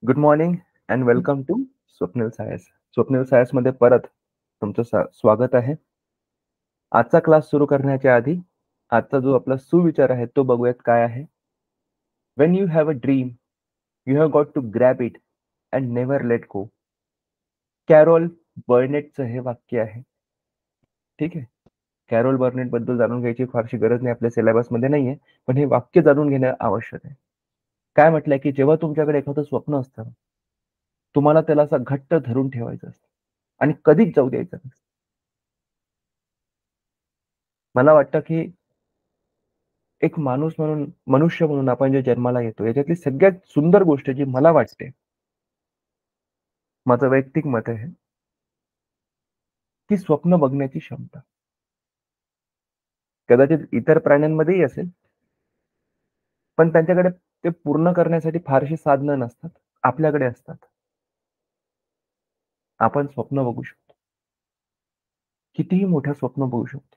Good morning and welcome to Swapnil सायस. स्वप्नील सायस मध्ये परत तुमचं स्वागत आहे. आजचा क्लास सुरू करण्याच्या आधी आजचा जो आपला सुविचार आहे तो बघूयात काय आहे. When you have a dream you have got to grab it and never let go. Carol बर्नेटचं हे वाक्य आहे. ठीक आहे. कॅरोल बर्नेट बद्दल जाणून घ्यायची फारशी गरज नाही, आपल्या सिलेबस मध्ये नाहीये, पण हे वाक्य जाणून घेणं आवश्यक आहे. काय म्हटलंय की जेव्हा तुमच्याकडे एखादं स्वप्न असतं, तुम्हाला त्याला असं घट्ट धरून ठेवायचं असतं आणि कधीच जाऊ द्यायचं नसतं. मला वाटतं की एक माणूस म्हणून, मनुष्य म्हणून आपण जे जन्माला येतो, याच्यातली सगळ्यात सुंदर गोष्ट जी मला वाटते, माझं वैयक्तिक मत आहे, की स्वप्न बघण्याची क्षमता. कदाचित इतर प्राण्यांमध्येही असेल, पण त्यांच्याकडे ते पूर्ण करण्यासाठी फारशी साधनं नसतात. आपल्याकडे असतात. आपण स्वप्न बघू शकतो. कितीही मोठं स्वप्न बघू शकतो.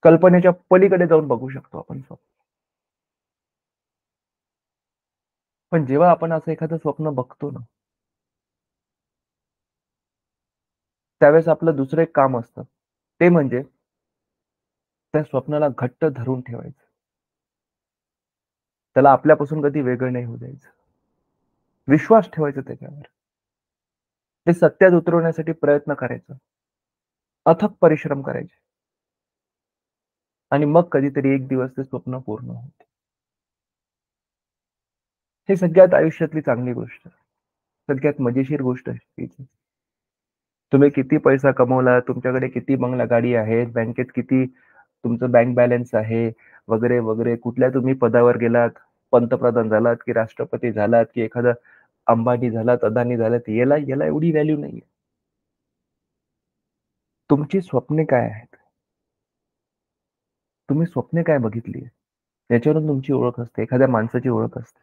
कल्पनेच्या पलीकडे जाऊन बघू शकतो आपण स्वप्न. पण जेव्हा आपण असं एखादं स्वप्न बघतो ना, त्यावेळेस आपलं दुसरं एक काम असतं. ते म्हणजे त्या स्वप्नाला घट्ट धरून ठेवायचं. त्याला आपल्यापासून कधी वेगळं नाही होऊ द्यायचं. विश्वास ठेवायचा त्याच्यावर. ते सत्यात उतरवण्यासाठी प्रयत्न करायचा. अथक परिश्रम करायचे. आणि मग कधीतरी एक दिवस ते स्वप्न पूर्ण होते. हे सगळ्यात आयुष्यातली चांगली गोष्ट. सगळ्यात मजेशीर गोष्ट आहे हीच. तुम्ही किती पैसा कमवला, तुमच्याकडे किती बंगला गाडी आहेत, बँकेत किती तुमचं बँक बॅलन्स आहे, वगैरे वगैरे, कुठल्या तुम्ही पदावर गेलात, पंतप्रधान झालात की राष्ट्रपती झालात की एखादा अंबानी झालात, अदानी झालात, याला याला एवढी व्हॅल्यू नाहीये. तुमची स्वप्ने काय आहेत? तुम्ही स्वप्ने काय बघितली? याच्यावरून तुमची ओळख असते, एखाद्या माणसाची ओळख असते.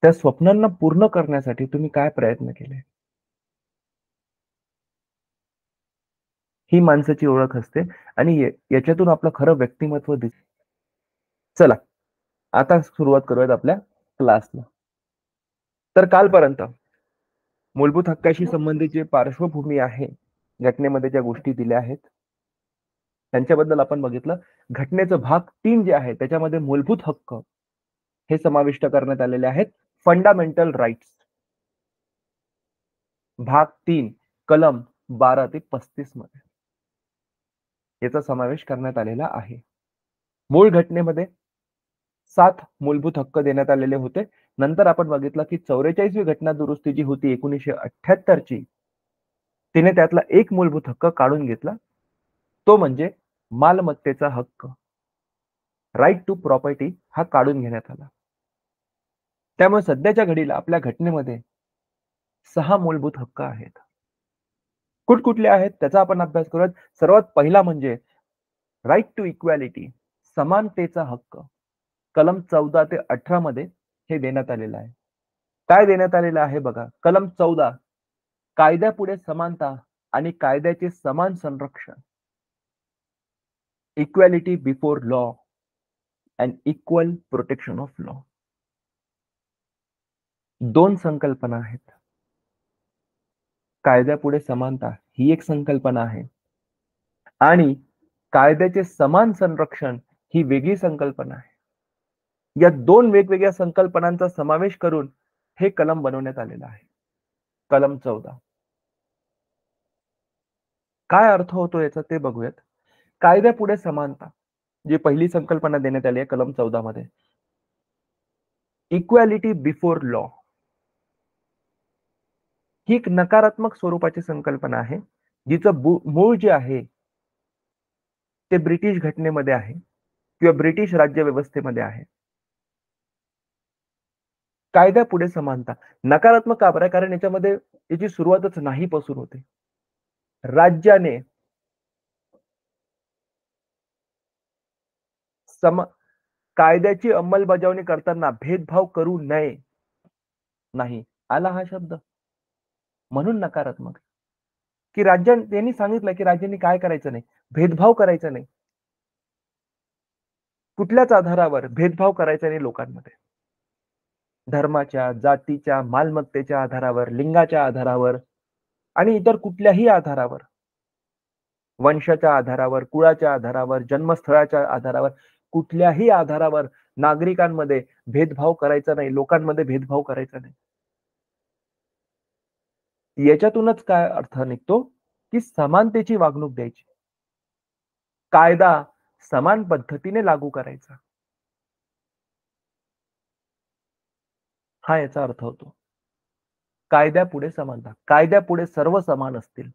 त्या स्वप्नांना पूर्ण करण्यासाठी तुम्ही काय प्रयत्न केले? ही माणसाची ओळख असते आणि याच्यातून आपलं खरं व्यक्तिमत्व दिसतं. चला, आता सुरुवात करूयात आपल्या क्लासला. तर कालपर्यंत मूलभूत हक्काशी संबंधित जे पार्श्वभूमी आहे, घटनेमध्ये ज्या गोष्टी दिल्या आहेत, त्यांच्याबद्दल आपण बघितलं. घटनेचं भाग 3 जे आहे, त्याच्यामध्ये मूलभूत हक्क हे समाविष्ट करण्यात आलेले आहेत. फंडामेंटल राईट्स, भाग 3, कलम 12 ते 35 मध्ये याचा समावेश करण्यात आलेला आहे. मूळ घटनेमध्ये 7 मूलभूत हक्क देण्यात आलेले होते. नंतर आपण बघितलं की 44वी घटना दुरुस्ती जी होती 1978 ची, तिने त्यातला एक मूलभूत हक्क काढून घेतला. तो म्हणजे मालमत्तेचा हक्क, राईट टू प्रॉपर्टी, हा काढून घेण्यात आला. त्यामुळे सध्याच्या घडीला आपल्या घटनेमध्ये 6 मूलभूत हक्क आहेत. कुठकुठले आहेत त्याचा आपण अभ्यास करूयात. सर्वात पहिला म्हणजे राईट टू इक्वॅलिटी, समानतेचा हक्क. कलम 14 ते 18 मध्ये हे देण्यात आलेलं आहे. काय देण्यात आलेलं आहे बघा. कलम 14, कायद्यापुढे समानता आणि कायद्याचे समान संरक्षण. Equality before law and equal protection of law. दोन संकल्पना आहेत. कायद्यापुढे समानता ही एक संकल्पना आहे आणि कायद्याचे समान संरक्षण ही वेगळी संकल्पना आहे. या दोन वेगवेगळ्या संकल्पनांचा समावेश करून हे कलम बनवण्यात आलेलं आहे. कलम 14 काय अर्थ होतो याचा ते बघूयात. कायद्यापुढे समानता, जी पहिली संकल्पना देण्यात आली आहे कलम 14 मध्ये. इक्वॅलिटी बिफोर लॉ ही एक नकारात्मक स्वरूपाची संकल्पना आहे, जिचं मूळ जे आहे ते ब्रिटिश घटनेमध्ये आहे किंवा ब्रिटिश राज्यव्यवस्थेमध्ये आहे. कायद्यापुढे समानता नकारात्मक का बरं? कारण याच्यामध्ये याची सुरुवातच नाही पासून होते. राज्याने कायद्याची अंमलबजावणी करताना भेदभाव करू नये, नाही आला हा शब्द, म्हणून नकारात्मक. की त्यांनी सांगितलं की राज्यांनी काय करायचं नाही, भेदभाव करायचा नाही. कुठल्याच आधारावर भेदभाव करायचा नाही लोकांमध्ये. धर्माच्या, जातीच्या, मालमत्तेच्या आधारावर, लिंगाच्या आधारावर आणि इतर कुठल्याही आधारावर, वंशाच्या आधारावर, कुळाच्या आधारावर, जन्मस्थळाच्या आधारावर, कुठल्याही आधारावर नागरिकांमध्ये भेदभाव करायचा नाही, लोकांमध्ये भेदभाव करायचा नाही. याच्यातूनच काय अर्थ निघतो, की समानतेची वागणूक द्यायची. कायदा समान पद्धतीने लागू करायचा. हा याचा अर्थ होतो. कायद्यापुढे समानता. कायद्यापुढे सर्व समान असतील.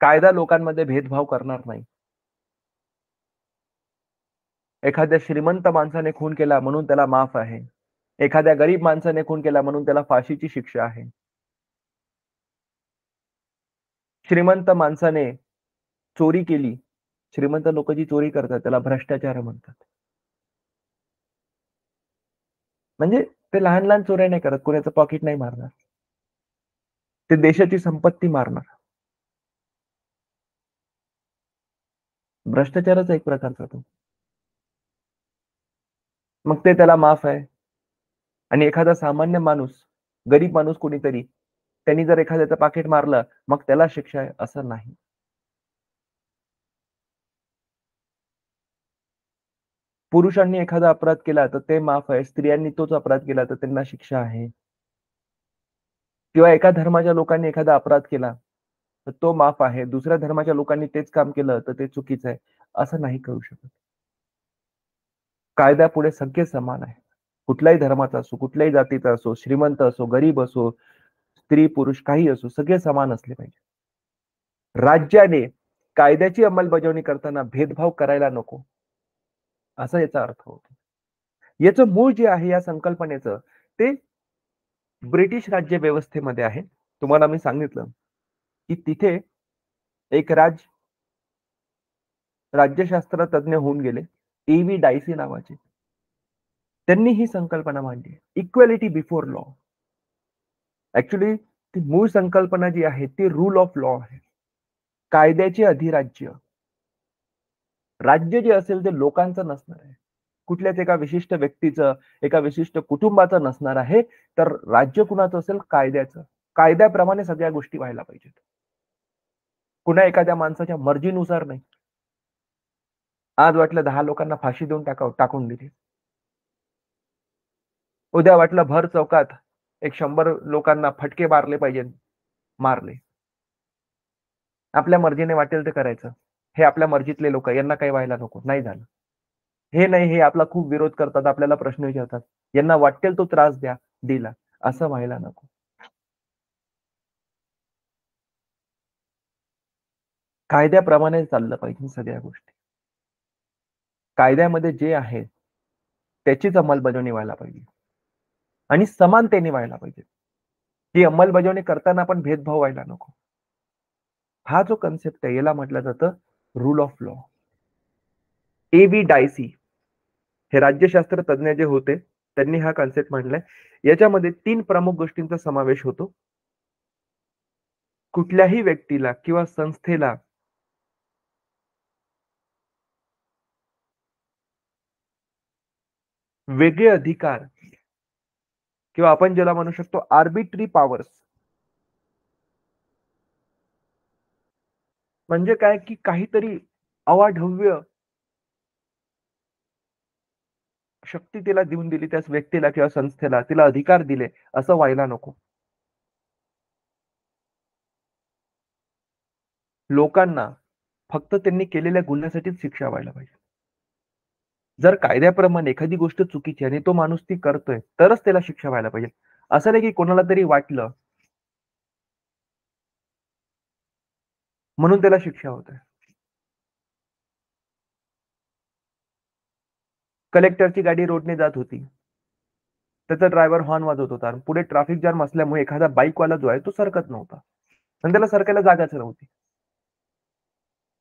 कायदा लोकांमध्ये भेदभाव करणार नाही. एखाद्या श्रीमंत माणसाने खून केला म्हणून त्याला माफ आहे. एखाद्या गरीब माणसाने खून केला म्हणून त्याला फाशीची शिक्षा आहे. श्रीमंत माणसाने चोरी केली. श्रीमंत लोक जी चोरी करतात त्याला भ्रष्टाचार म्हणतात. म्हणजे ते लहान-लहान चोऱ्या नाही करत, कोणाचं पॉकेट नाही मारणार. ते देशाची संपत्ती मारणार. भ्रष्टाचारच एक प्रकारचा तो. मग ते त्याला माफ आहे. आणि एखादा सामान्य माणूस, गरीब माणूस कोणीतरी, त्यांनी जर एखाद्याचं पाकीट मारलं, मग त्याला शिक्षा आहे असं नाही. पुरुषांनी एखादा अपराध केला तर ते माफ आहे. स्त्रियांनी तोच अपराध केला तर त्यांना शिक्षा आहे. किंवा एका धर्माच्या लोकांनी एखादा अपराध केला, तर तो माफ आहे. दुसऱ्या धर्माच्या लोकांनी तेच काम केलं तर ते चुकीचं आहे. असं नाही करू शकत. कायद्यापुढे सगळे समान आहे. कुठल्याही धर्माचा असो, कुठल्याही जातीचा असो, श्रीमंत असो, गरीब असो, स्त्री, पुरुष काही असो, सगळे समान असले पाहिजे. राज्याने कायद्याची अंमलबजावणी करताना भेदभाव करायला नको, असा याचा अर्थ होतो. याचं मूळ जे आहे या संकल्पनेचं, ते ब्रिटिश राज्यव्यवस्थेमध्ये आहे. तुम्हाला मी सांगितलं, की तिथे एक राज्यशास्त्र तज्ञ होऊन गेले, ए.व्ही. डायसी नावाचे. त्यांनी ही संकल्पना मांडली, इक्वालिटी बिफोर लॉ. ॲक्चुअली ती मूळ संकल्पना जी आहे, ती रूल ऑफ लॉ आहे. कायद्याचे अधिराज्य. राज्य जे असेल ते लोकांचं नसणार आहे. कुठल्याच एका विशिष्ट व्यक्तीचं, एका विशिष्ट कुटुंबाचं नसणार आहे, तर राज्य कुणाचं असेल? कायद्याचं. कायद्याप्रमाणे सगळ्या गोष्टी व्हायला पाहिजेत. कुणा एखाद्या माणसाच्या मर्जीनुसार नाही. आज वाटलं 10 लोकांना फाशी देऊन टाकून दिली. उद्या वाटलं भर चौकात एक 100 लोकांना फटके मारले पाहिजेत, मारले. आपल्या मर्जीने वाटेल ते करायचं. हे आपल्या मर्जीतले लोक यांना काही व्हायला नको. नाही झालं. हे नाही, हे आपला खूप विरोध करतात, आपल्याला प्रश्न विचारतात. यांना वाटेल तो त्रास द्या, दिला. असं व्हायला नको. कायद्याप्रमाणे चाललं पाहिजे सगळ्या गोष्टी. कायद्यामध्ये जे आहे, त्याचीच अंमलबजावणी व्हायला पाहिजे आणि समानतेने व्हायला पाहिजे. ही अंमलबजावणी करताना पण भेदभाव व्हायला नको. हा जो कन्सेप्ट आहे, याला म्हटलं जातं रूल ऑफ लॉ. ए.व्ही. डायसी हे राज्यशास्त्र तज्ञ जे होते, त्यांनी हा कन्सेप्ट मांडलाय. याच्यामध्ये 3 प्रमुख गोष्टींचा समावेश होतो. कुठल्याही व्यक्तीला किंवा संस्थेला वेगळे अधिकार किंवा आपण ज्याला म्हणू शकतो आर्बिट्ररी पॉवर्स. म्हणजे काय, की काहीतरी अवाढव्य शक्ती तिला देऊन दिली त्या व्यक्तीला किंवा संस्थेला, तिला अधिकार दिले, असं व्हायला नको. लोकांना फक्त त्यांनी केलेल्या गुन्ह्यासाठीच शिक्षा व्हायला पाहिजे. जर कायद्याप्रमाणे एखादी गोष्ट चुकीची आहे आणि तो माणूस ती करतोय, तरच त्याला शिक्षा व्हायला पाहिजे. असं नाही की कोणाला तरी वाटलं म्हणून त्याला शिक्षा होत आहे. कलेक्टरची गाडी रोडने जात होती. त्याचा ड्रायव्हर हॉर्न वाजवत होता आणि पुढे ट्रॅफिक जाम असल्यामुळे एखादा बाईकवाला जो आहे तो सरकत नव्हता. आणि त्याला सरकायला जागाच नव्हती.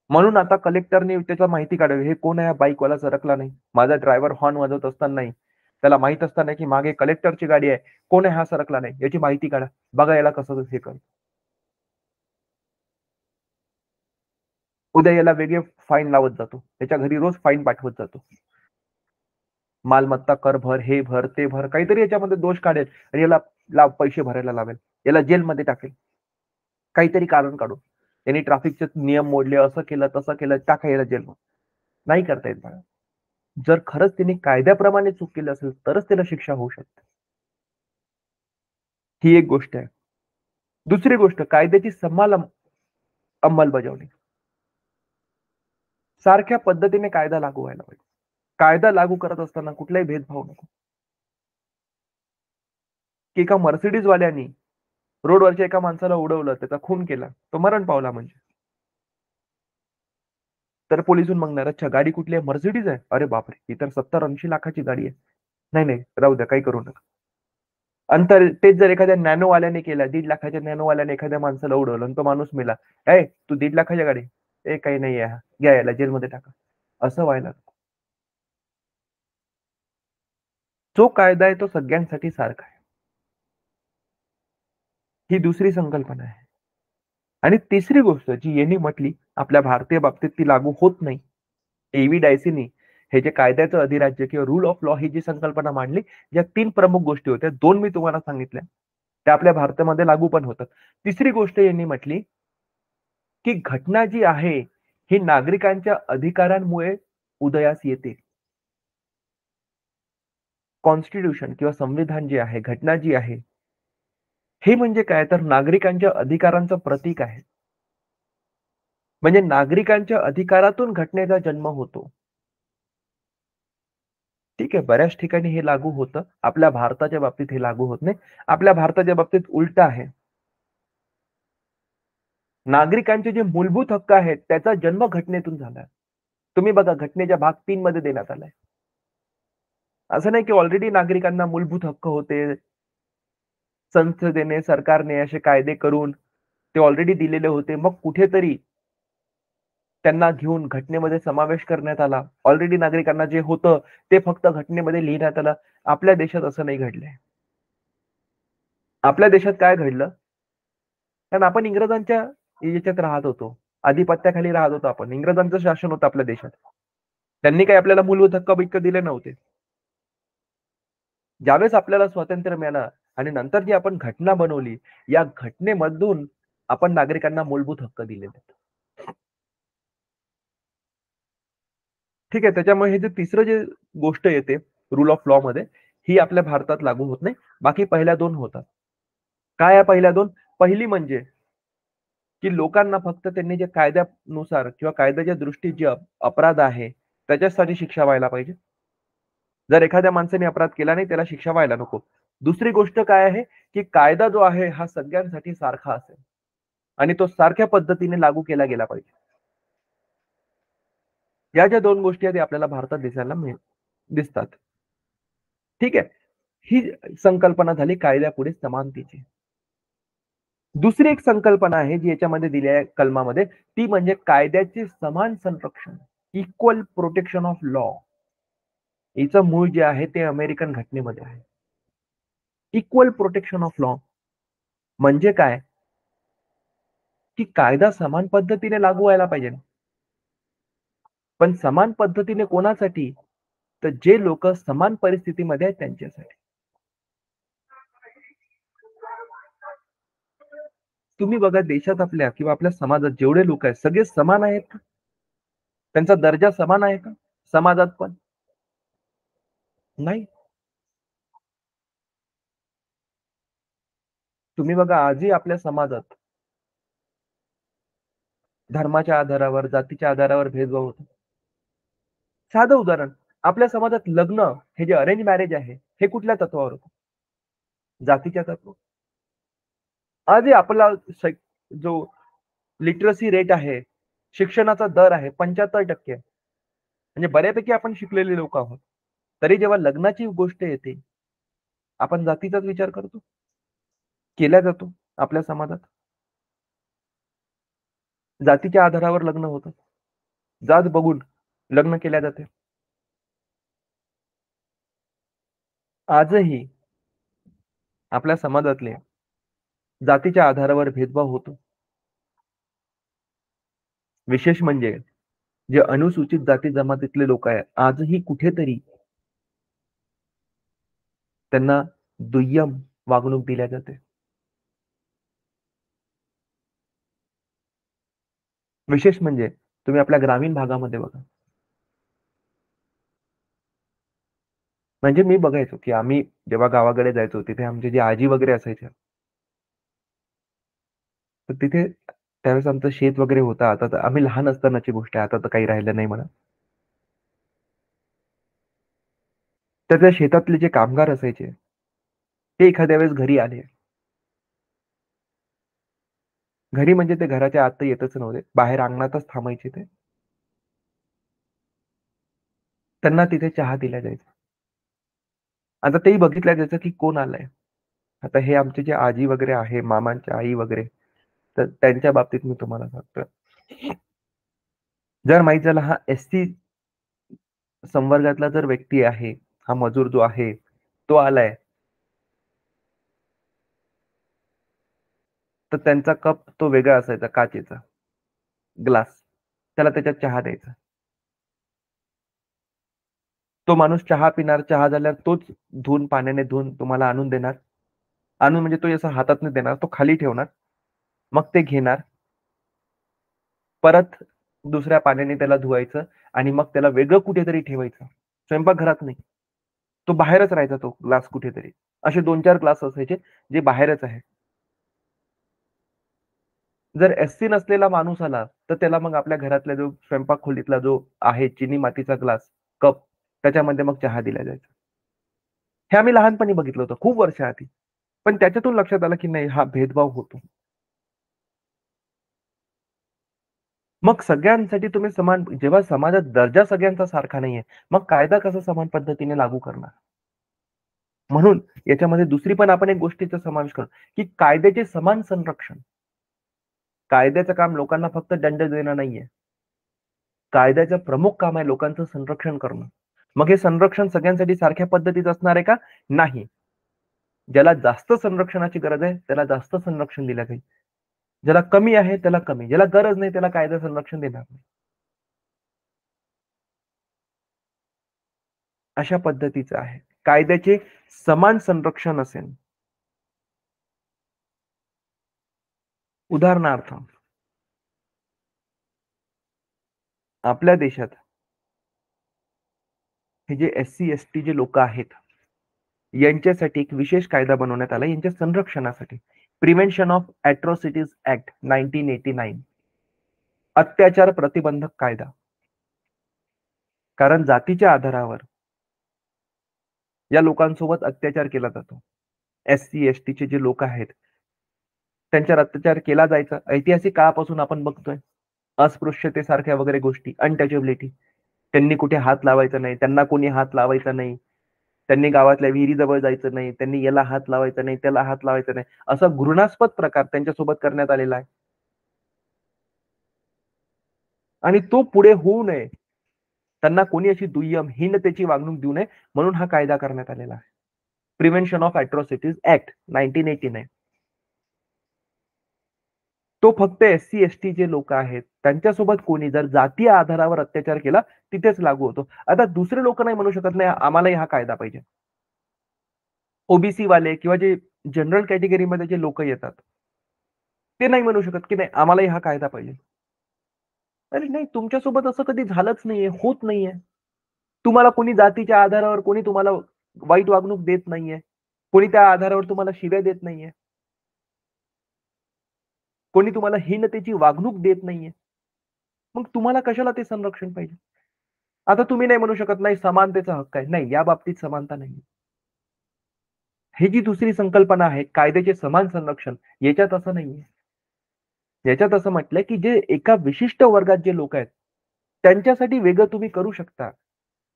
म्हणून आता कलेक्टरने त्याचा माहिती काढावी. हे कोण आहे हा बाईकवाला सरकला नाही. माझा ड्रायव्हर हॉर्न वाजवत असतानाही त्याला माहित असताना की मागे कलेक्टरची गाडी आहे. कोण आहे हा सरकला नाही. याची माहिती काढा. बघा याला कसं हे कर. उद्या याला वेगळे फाईन लावत जातो. त्याच्या घरी रोज फाईन पाठवत जातो. मालमत्ता कर भर, हे भर, ते भर, काहीतरी याच्यामध्ये दोष काढेल आणि याला लाव पैसे भरायला लावेल, याला जेलमध्ये टाकेल, काहीतरी कारण काढून. यांनी ट्रॅफिकचे नियम मोडले, असं केलं, तसं केलं, टाका याला जेलमध्ये. नाही करता येत बाळा. जर खरंच त्यांनी कायद्याप्रमाणे चूक केली असेल, तरच त्याला शिक्षा होऊ शकते. ही एक गोष्ट आहे. दुसरी गोष्ट कायद्याची समान अंमलबजावणी. सारख्या पद्धतीने कायदा लागू व्हायला पाहिजे. कायदा लागू करत असताना कुठलाही भेदभाव नको. की एका मर्सिडीज वाल्यानी रोडवरच्या एका माणसाला उडवलं, त्याचा खून केला, तो मरण पावला म्हणजे. तर पोलिसून मागणार, अच्छा गाडी कुठली आहे? मर्सिडीज आहे? अरे बापरे, ही तर 70-80 लाखाची गाडी आहे. नाही, नाही, राहू द्या, काही करू नका. आणि तर तेच जर एखाद्या नॅनोवाल्याने केलं, 1.5 लाखाच्या नॅनोवाल्याने एखाद्या माणसाला उडवलं आणि तो माणूस मेला. "ए, तू 1.5 लाखाची गाडी?" "ए, काही नाही आहे. घ्या याला जेलमध्ये टाका." असं व्हायला नको. जो कायदा आहे तो सगळ्यांसाठी सारखा आहे. ही दुसरी संकल्पना आहे. आणि तिसरी गोष्ट जी यांनी म्हटली, आपल्या भारतीय बाबतीत ती लागू होत नाही. ए.व्ही. डायसीनी हे जे कायद्याचं अधिराज्य किंवा रूल ऑफ लॉ ही जी संकल्पना मांडली, या 3 प्रमुख गोष्टी होत्या. 2 मी तुम्हाला सांगितल्या. त्या आपल्या भारतामध्ये लागू पण होतात. तिसरी गोष्ट यांनी म्हटली, की घटना जी आहे, ही नागरिकांच्या अधिकारांमुळे उदयास येते. कॉन्स्टिट्यूशन किंवा संविधान जे आहे, घटना जी आहे, हे म्हणजे काय तर नागरिकांच्या अधिकारांचं प्रतीक आहे. म्हणजे नागरिकांच्या अधिकारातून घटनेचा जन्म होतो. ठीक आहे, बऱ्याच ठिकाणी हे लागू होतं. आपल्या भारताच्या बाबतीत हे लागू होत नाही. आपल्या भारताच्या बाबतीत उलटं आहे. नागरिकांचे जे मूलभूत हक्क आहेत, त्याचा जन्म घटनेतून झालाय. तुम्ही बघा घटनेच्या भाग 3 मध्ये देण्यात आलाय. असं नाही की ऑलरेडी नागरिकांना मूलभूत हक्क होते. संसदेने, सरकारने असे कायदे करून ते ऑलरेडी दिलेले होते. मग कुठेतरी त्यांना घेऊन घटनेमध्ये समावेश करण्यात आला. ऑलरेडी नागरिकांना जे होतं, ते फक्त घटनेमध्ये लिहिण्यात आलं. आपल्या देशात असं नाही घडलंय. आपल्या देशात काय घडलं? कारण आपण इंग्रजांच्या याच्यात राहत होतो. आधिपत्याखाली राहत होतो आपण. इंग्रजांचं शासन होतं आपल्या देशात. त्यांनी काही आपल्याला मूलभूत हक्क-बिक्क दिले नव्हते. ज्यावेळेस आपल्याला स्वातंत्र्य मिळालं आणि नंतर जी आपण घटना बनवली, या घटनेमधून आपण नागरिकांना मूलभूत हक्क दिलेले आहेत. ठीक आहे. त्याच्यामुळे हे जे तिसरं जे गोष्ट येते रूल ऑफ लॉ मध्ये, ही आपल्या भारतात लागू होत नाही. बाकी पहिल्या 2 होतात. काय आहे पहिल्या 2? पहिली म्हणजे की लोकांना फक्त त्यांनी जे कायद्यानुसार किंवा कायद्याच्या दृष्टीत जे अपराध आहे, त्याच्यासाठी शिक्षा व्हायला पाहिजे. जर एखाद्या माणसाने अपराध केला नाही, त्याला शिक्षा व्हायला नको. दुसरी गोष्ट काय आहे, की कायदा जो आहे हा सगळ्यांसाठी सारखा असेल आणि तो सारख्या पद्धतीने लागू केला गेला पाहिजे. या ज्या 2 गोष्टी आहेत, आपल्याला भारतात दिसतात. ठीक आहे. ही संकल्पना झाली कायद्यापुढे समानतेची. दुसरी एक संकल्पना आहे, जी याच्यामध्ये दिली आहे कलमामध्ये, ती म्हणजे कायद्याचे समान संरक्षण. Equal protection of law. हिचं मूळ जे आहे ते अमेरिकन घटनेमध्ये आहे. इक्वल प्रोटेक्शन ऑफ लॉ म्हणजे काय? की कायदा समान पद्धतीने लागू व्हायला पाहिजे. पण समान पद्धतीने कोणासाठी? तर जे लोक समान परिस्थितीमध्ये आहेत त्यांच्यासाठी. तुम्ही बघा देशात आपल्या किंवा आपल्या समाजात जेवढे लोक आहेत सगळे समान आहेत का? त्यांचा दर्जा समान आहे का? समाजात पण? नाही. तुम्ही बघा आजही आपल्या समाजात धर्माच्या आधारावर, जातीच्या आधारावर भेदभाव होतो. साधं उदाहरण, आपल्या समाजात लग्न हे जे अरेंज मॅरेज आहे, हे कुठल्या तत्वावर होतं? जातीच्या तत्व. आजही आपला जो लिटरसी रेट आहे, शिक्षणाचा दर आहे 75% म्हणजे बऱ्यापैकी आपण शिकलेले लोक आहोत. तरी जेव्हा लग्नाची गोष्ट येते, आपण जातीचाच विचार करतो, केला जातो आपल्या समाजात. जातीच्या आधारावर लग्न होतं. जात बघून लग्न केल्या जाते. आजही आपल्या समाजातले जातीच्या आधारावर भेदभाव होतो. विशेष म्हणजे जे अनुसूचित जाती जमातीतले लोक आहेत, आजही कुठेतरी त्यांना दुय्यम वागणूक दिल्या जाते. विशेष म्हणजे तुम्ही आपल्या ग्रामीण भागामध्ये बघा. म्हणजे मी बघायचो, की आम्ही जेव्हा गावाकडे जायचो, तिथे आमचे जे आजी वगैरे असायच्या, तर तिथे त्यावेळेस आमचं शेत वगैरे होतं. आता तर आम्ही लहान असतानाची गोष्ट आहे. आता तर काही राहिलं नाही म्हणा. तर त्या शेतातले जे कामगार असायचे, ते एखाद्या वेळेस घरी आले. घरी म्हणजे ते घराच्या आत तर येतच नव्हते. बाहेर अंगणातच थांबायचे ते. त्यांना तिथे चहा दिला जायचा. आता तेही बघितलं जायचं, की कोण आलंय. आता हे आमचे जे आजी वगैरे आहे, मामांच्या आई वगैरे, तर त्यांच्या बाबतीत मी तुम्हाला सांगतोय. जर माहीत झालं हा एस-टी संवर्गातला जर व्यक्ती आहे, हा मजूर जो आहे, तो आलाय, तर त्यांचा कप तो वेगळा असायचा काचेचा ग्लास. त्याला त्याच्यात चहा द्यायचा. तो माणूस चहा पिणार, चहा झाल्यावर तोच पाण्याने धुवून तुम्हाला आणून देणार. आणून म्हणजे तो असा हातात नाही देणार, तो खाली ठेवणार. मग ते घेणार, परत दुसऱ्या पाण्याने त्याला धुवायचं आणि मग त्याला वेगळं कुठेतरी ठेवायचं. स्वयंपाकघरात नाही. तो बाहेरच राहायचा तो ग्लास कुठेतरी. असे 2-4 ग्लास असायचे, जे बाहेरच आहे. जर एस-सी नसलेला माणूस आला, तर त्याला मग आपल्या घरातला जो स्वयंपाक खोलीतला जो आहे चिनी मातीचा ग्लास, कप त्याच्यामध्ये मग चहा दिला जायचा. हे आम्ही लहानपणी बघितलं होतं, खूप वर्ष आधी. पण त्याच्यातून लक्षात आलं, की नाही हा भेदभाव होतो. मग सगळ्यांसाठी तुम्ही समान जेव्हा समाजात दर्जा सगळ्यांचा सारखा नाहीये, मग कायदा कसा समान पद्धतीने लागू करणार? म्हणून याच्यामध्ये दुसरी पण आपण एक गोष्टीचा समावेश करू, की कायद्याचे समान संरक्षण. कायद्याचं काम लोकांना फक्त दंड देणं नाहीये. कायद्याचं प्रमुख काम आहे लोकांचं संरक्षण करणं. मग हे संरक्षण सगळ्यांसाठी सारख्या पद्धतीचं असणार आहे का? नाही. ज्याला जास्त संरक्षणाची गरज आहे, त्याला जास्त संरक्षण दिलं जाईल. ज्याला कमी आहे, त्याला कमी. ज्याला गरज नाही, त्याला कायदा संरक्षण देणार नाही. अशा पद्धतीचं आहे. कायद्याचे समान संरक्षण असेल. उदाहरणार्थ, आपल्या देशात हे जे एस-सी, एस-टी जे लोकं आहेत, यांच्यासाठी एक विशेष कायदा बनवण्यात आला यांच्या संरक्षणासाठी. प्रिव्हेन्शन ऑफ अॅट्रॉसिटीज ॲक्ट 1989 अत्याचार प्रतिबंधक कायदा. कारण जातीच्या आधारावर या लोकांसोबत अत्याचार केला जातो. एस-सी, एस-टीचे जे लोक आहेत, त्यांच्यावर अत्याचार केला जायचा. ऐतिहासिक काळापासून आपण बघतोय. अस्पृश्यतेसारख्या वगैरे गोष्टी, अनटचेबिलिटी. त्यांनी कुठे हात लावायचा नाही, त्यांना कोणी हात लावायचा नाही. त्यांनी गावातल्या विहिरीजवळ जायचं नाही, त्यांनी याला हात लावायचा नाही, त्याला हात लावायचा नाही. असा घृणास्पद प्रकार त्यांच्यासोबत करण्यात आलेला आहे. आणि तो पुढे होऊ नये, त्यांना कोणी अशी दुय्यम, हीनतेची वागणूक देऊ नये, म्हणून हा कायदा करण्यात आलेला आहे. Prevention of अॅट्रॉसिटीज act 1989. तो फक्त एस-सी, एस-टी जे लोकं आहेत, त्यांच्यासोबत कोणी जर जातीय आधारावर अत्याचार केला, तिथेच लागू होतो. आता दुसरे लोकं नाही म्हणू शकत, नाही आम्हालाही हा कायदा पाहिजे. ओ-बी-सी वाले किंवा जे जनरल कॅटेगरीमध्ये जे लोकं येतात, ते नाही म्हणू शकत, की नाही आम्हालाही हा कायदा पाहिजे. अरे नाही, तुमच्यासोबत असं कधी झालंच नाहीये, होत नाहीये. तुम्हाला कोणी जातीच्या आधारावर कोणी तुम्हाला वाईट वागणूक देत नाहीये. कोणी त्या आधारावर तुम्हाला शिव्या देत नाहीये. कोणी तुम्हाला हीनतेची वागणूक देत नाहीये. मग तुम्हाला कशाला ते संरक्षण पाहिजे? आता तुम्ही नाही म्हणू शकत, नाही समानतेचा हक्क आहे. नाही, या बाबतीत समानता नाही. ही जी दुसरी संकल्पना आहे, कायद्याचे समान संरक्षण, याच्यात असं नाहीये. याच्यात असं म्हटलंय, की जे एका विशिष्ट वर्गात जे लोक आहेत, त्यांच्यासाठी वेगळं तुम्ही करू शकता.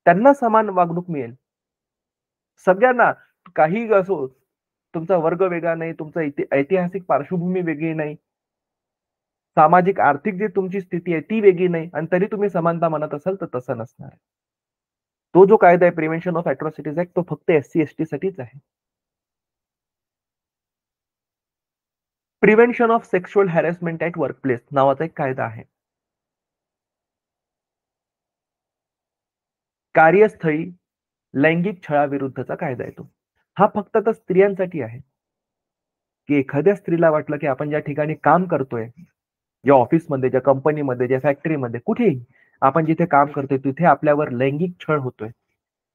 त्यांना समान वागणूक मिळेल. सगळ्यांना काहीही असो, तुमचा वर्ग वेगळा नाही, तुमचा ऐतिहासिक पार्श्वभूमी वेगळी नाही, सामाजिक आर्थिक जी तुमची स्थिती आहे ती वेगळी नाही आणि तरी तुम्ही समानता म्हणत असाल तर तसं नसणार आहे. तो जो कायदा आहे प्रिव्हेन्शन ऑफ अॅट्रॉसिटीज ॲक्ट तो फक्त एस-सी, एस-टी साठीच आहे. Prevention of sexual harassment at workplace नावाचा एक कायदा आहे. कार्यस्थळी लैंगिक छळाविरुद्धचा कायदा आहे तो. हा फक्त तर स्त्रियांसाठी आहे, की एखाद्या स्त्रीला वाटलं, की आपण ज्या ठिकाणी काम करतोय, ज्या ऑफिसमध्ये, ज्या कंपनीमध्ये, ज्या फॅक्टरीमध्ये, कुठेही आपण जिथे काम करतोय, तिथे आपल्यावर लैंगिक छळ होतोय.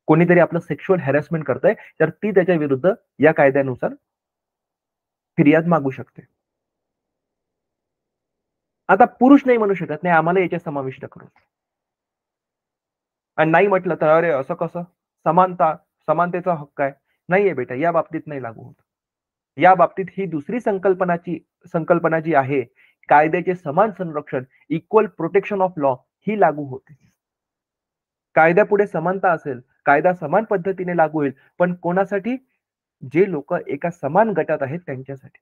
कोणीतरी आपलं सेक्शुअल हॅरॅसमेंट करतंय, तर ती त्याच्या विरुद्ध या कायद्यानुसार फिर्याद मागू शकते. आता पुरुष नाही म्हणू शकत, "नाही, आम्हाला याच्यात समाविष्ट करू." आणि नाही म्हटलं तर, "अरे, असं कसं? समानता, समानतेचा हक्क आहे." नाहीये बेटा, या बाबतीत नाही लागू होत. या बाबतीत ही दुसरी संकल्पना जी आहे, कायद्याचे समान संरक्षण, इक्वल प्रोटेक्शन ऑफ लॉ ही लागू होते. कायद्यापुढे समानता असेल, कायदा समान पद्धतीने लागू होईल, पण कोणासाठी? जे लोकं एका समान गटात आहेत त्यांच्यासाठी.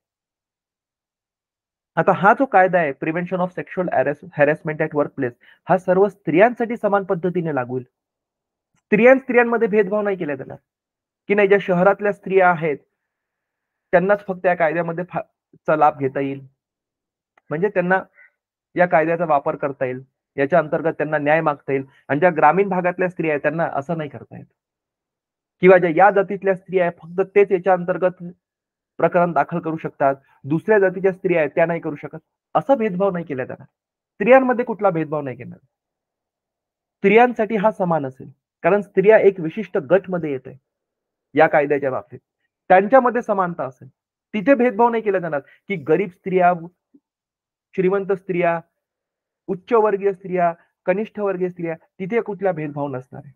आता हा जो कायदा आहे, prevention of sexual harassment at workplace, हा सर्व स्त्रियांसाठी समान पद्धतीने लागू होईल. स्त्रियांमध्ये भेदभाव नाही केला जाणार, की नाही ज्या शहरातल्या स्त्रिया आहेत, त्यांनाच फक्त या कायद्यामध्ये चा लाभ घेता येईल. म्हणजे त्यांना या कायद्याचा वापर करता येईल. याच्या अंतर्गत त्यांना न्याय मागता येईल आणि ज्या ग्रामीण भागातल्या स्त्रिया आहेत, त्यांना असं नाही करता येत. किंवा ज्या या जातीतल्या स्त्रिया आहेत, फक्त तेच याच्या अंतर्गत प्रकरण दाखल करू शकतात. दुसऱ्या जातीच्या स्त्रिया आहेत, त्या नाही करू शकत. असा भेदभाव नाही केला जाणार. स्त्रियांमध्ये कुठला भेदभाव नाही केला. स्त्रियांसाठी हा समान असेल. कारण स्त्रिया एक विशिष्ट गटमध्ये येते या कायद्याच्या बाबतीत. त्यांच्यामध्ये समानता असेल. तिथे भेदभाव नाही केला जाणार, की गरीब स्त्रिया, श्रीमंत स्त्रिया, उच्चवर्गीय स्त्रिया, कनिष्ठवर्गीय स्त्रिया, तिथे कुठला भेदभाव नसणार आहे.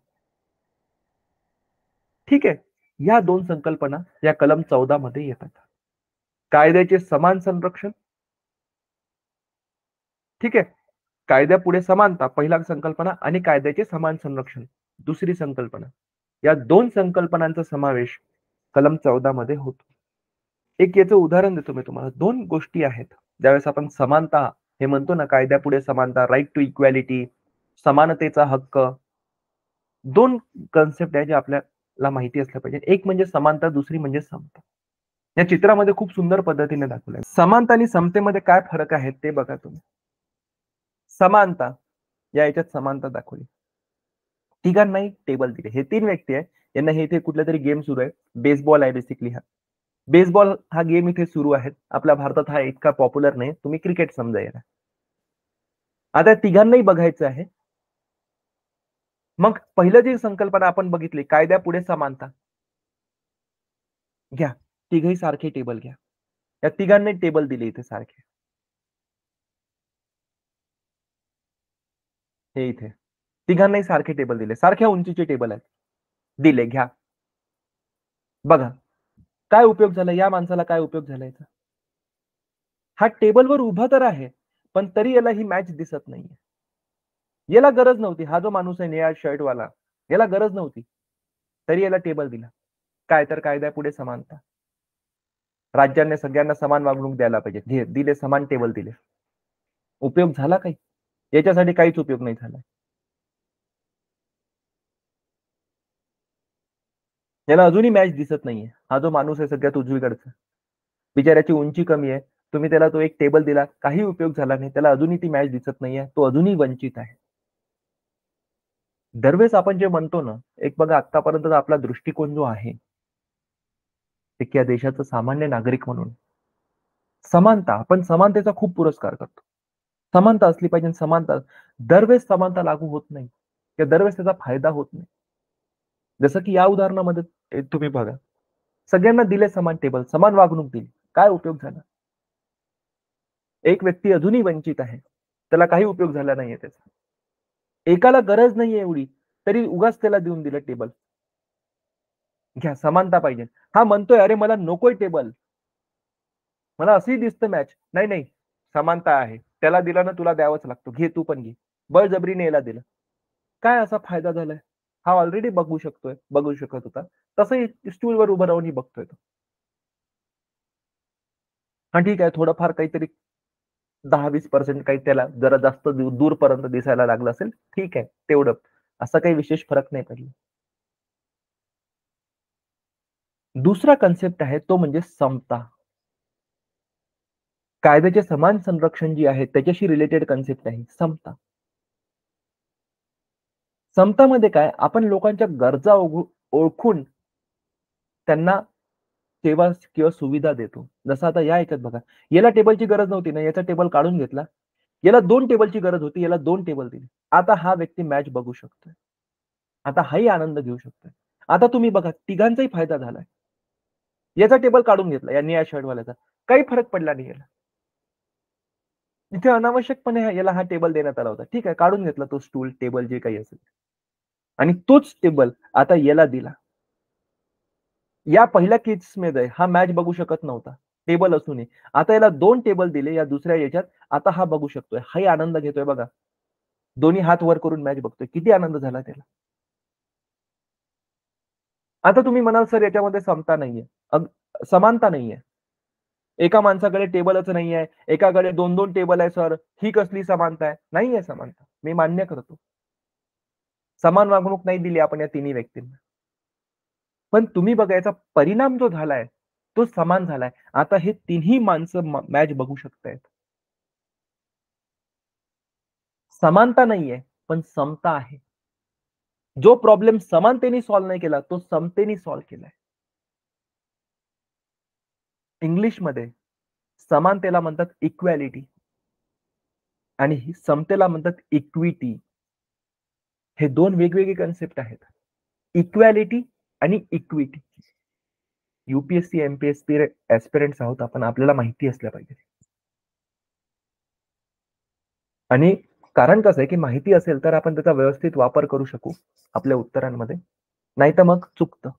ठीक आहे. या 2 संकल्पना या कलम 14 मध्ये येतात. कायद्याचे समान संरक्षण, ठीक आहे. कायद्यापुढे समानता पहिला संकल्पना आणि कायद्याचे समान संरक्षण दुसरी संकल्पना. या 2 संकल्पनांचा समावेश कलम 14 मध्ये होतो. एक याचं उदाहरण देतो मी तुम्हाला. 2 गोष्टी आहेत. ज्यावेळेस आपण समानता हे म्हणतो ना, कायद्यापुढे समानता, राइट टू इक्वॅलिटी, समानतेचा हक्क, 2 कन्सेप्ट आहे जे आपल्याला माहिती असल्या पाहिजे. एक म्हणजे समानता, दुसरी म्हणजे समता. या चित्रामध्ये खूप सुंदर पद्धतीने दाखवलंय. समानता आणि समतेमध्ये काय फरक आहे ते बघा तुम्ही. समानता, या याच्यात समानता दाखवली. तिघांनाही टेबल दिले. हे 3 व्यक्ती आहेत. यांना हे इथे कुठलातरी गेम सुरू आहे. बेसबॉल आहे बेसिकली हा. बेसबॉल हा गेम इथे सुरू आहे. आपल्या भारतात हा इतका पॉप्युलर नाही. तुम्ही क्रिकेट समजा याला. आता तिघांनाही बघायचं आहे. मग पहिलं जी संकल्पना आपण बघितली, कायद्यापुढे समानता. घ्या. तिघही सारखे टेबल घ्या. या तिघांनी टेबल दिले इथे सारखे. हे इथे. तिघांनाही सारखे टेबल दिले. सारख्या उंचीचे टेबल आहेत. दिले, घ्या. बघा. काय उपयोग झाला? या माणसाला काय उपयोग झाला याचा? हा टेबलवर उभा तर आहे, पण तरी याला ही मॅच दिसत नाहीये. याला गरज नव्हती. हा जो माणूस आहे निळ्या शर्टवाला, याला गरज नव्हती. तरी याला टेबल दिला. काय तर कायद्यापुढे समानता. राज्याने सगळ्यांना समान वागणूक द्यायला पाहिजे. दिले समान टेबल दिले. उपयोग झाला काही? याच्यासाठी काहीच उपयोग नाही झाला. याला अजूनही मॅच दिसत नाहीये. हा जो माणूस आहे सगळ्यात उजवीकडचा. बिचाऱ्याची उंची कमी आहे. तुम्ही त्याला तो एक टेबल दिला, काही उपयोग झाला नाही. त्याला अजूनही ती मॅच दिसत नाहीये. तो अजूनही वंचित आहे. दरवेळेस आपण जे म्हणतो ना, एक बघा आत्तापर्यंतचा आपला दृष्टिकोन जो आहे, एक या देशाचा सामान्य नागरिक म्हणून समानता, आपण समानतेचा खूप पुरस्कार करतो. समानता असली पाहिजे आणि समानता दरवेळेस समानता लागू होत नाही किंवा दरवेळेस त्याचा फायदा होत नाही. जसं की या उदाहरणामध्ये तुम्ही बघा. सगळ्यांना दिले समान टेबल, समान वागणूक दिली. काय उपयोग झाला? एक व्यक्ती अजूनही वंचित आहे. त्याला काही उपयोग झाला नाहीये त्याचा. एकाला गरज नाहीये एवढी, तरी उगाच त्याला देऊन दिलं टेबल. घ्या समानता पाहिजे. हा म्हणतोय, "अरे मला नकोय टेबल. मला असंही दिसतं मॅच." नाही, नाही. समानता आहे. त्याला दिला ना तुला द्यावाच लागतो. घे तू पण घे. बळजबरीने याला दिलं. काय असा फायदा झालाय? हा ऑलरेडी बघू शकत होता. तसंही स्टूलवर उभं राहूनही बघतोय तो. हां, ठीक आहे. थोडंफार काहीतरी 10-20% काही त्याला जरा जास्त दूरपर्यंत दिसायला लागलं असेल. ठीक आहे, तेवढं. असा काही विशेष फरक नाही पडला. दुसरा कन्सेप्ट आहे तो म्हणजे समता. कायद्याचे समान संरक्षण जे आहे त्याच्याशी रिलेटेड कन्सेप्ट आहे समता. समतामध्ये काय आपण लोकांच्या गरजा ओळखून त्यांना सेवा किंवा सुविधा देतो. जसं आता या ह्याच्यात बघा, याला टेबलची गरज नव्हती ना, याचा टेबल काढून घेतला. याला 2 टेबलची गरज होती, याला 2 टेबल दिले. आता हा व्यक्ती मॅच बघू शकतोय. आता हाही आनंद घेऊ शकतोय. आता तुम्ही बघा तिघांचाही फायदा झालाय. याचा टेबल काढून घेतला, या निळ्या शर्टवाल्याचा. काही फरक पडला नाही याला. इथे अनावश्यकपणे याला हा टेबल देण्यात आला होता. ठीक आहे, काढून घेतला तो स्टूल, टेबल जे काही असेल आणि तोच टेबल आता याला दिला. या पहिल्या केसमध्ये हा मॅच बघू शकत नव्हता, टेबल असूनही. आता याला 2 टेबल दिले या दुसऱ्या याच्यात. आता हा बघू शकतोय. हाही आनंद घेतोय बघा. दोन्ही हात वर करून मॅच बघतोय. किती आनंद झाला त्याला. आता तुम्ही म्हणाल, "सर याच्यामध्ये समता नाहीये." समानता नाहीये. एका माणसाकडे टेबलच नाहीये, एकाकडे 2-2 टेबल आहे सर. ही कसली समानता आहे? नाहीये समानता. मी मान्य करतो. समान वागणूक नाही दिली आपण या तिन्ही व्यक्तींना. पण तुम्ही बघा याचा परिणाम जो झालाय, तो समान झालाय. आता हे तिन्ही माणसं मॅच बघू शकतायत. समानता नाहीये, पण समता आहे. जो प्रॉब्लेम समानतेने सॉल्व्ह नाही केला, तो समतेने सॉल्व्ह केलाय. इंग्लिशमध्ये समानतेला म्हणतात इक्वॅलिटी आणि समतेला म्हणतात इक्विटी. हे 2 वेगवेगळे कन्सेप्ट आहेत. इक्वॅलिटी आणि इक्विटी. यूपीएससी, एमपीएससी ऍस्पिरंट्स आहोत आपण, आपल्याला माहिती असल्या पाहिजे. आणि कारण कसं आहे, की माहिती असेल तर आपण त्याचा व्यवस्थित वापर करू शकू आपल्या उत्तरांमध्ये. नाहीतर मग चुकतं.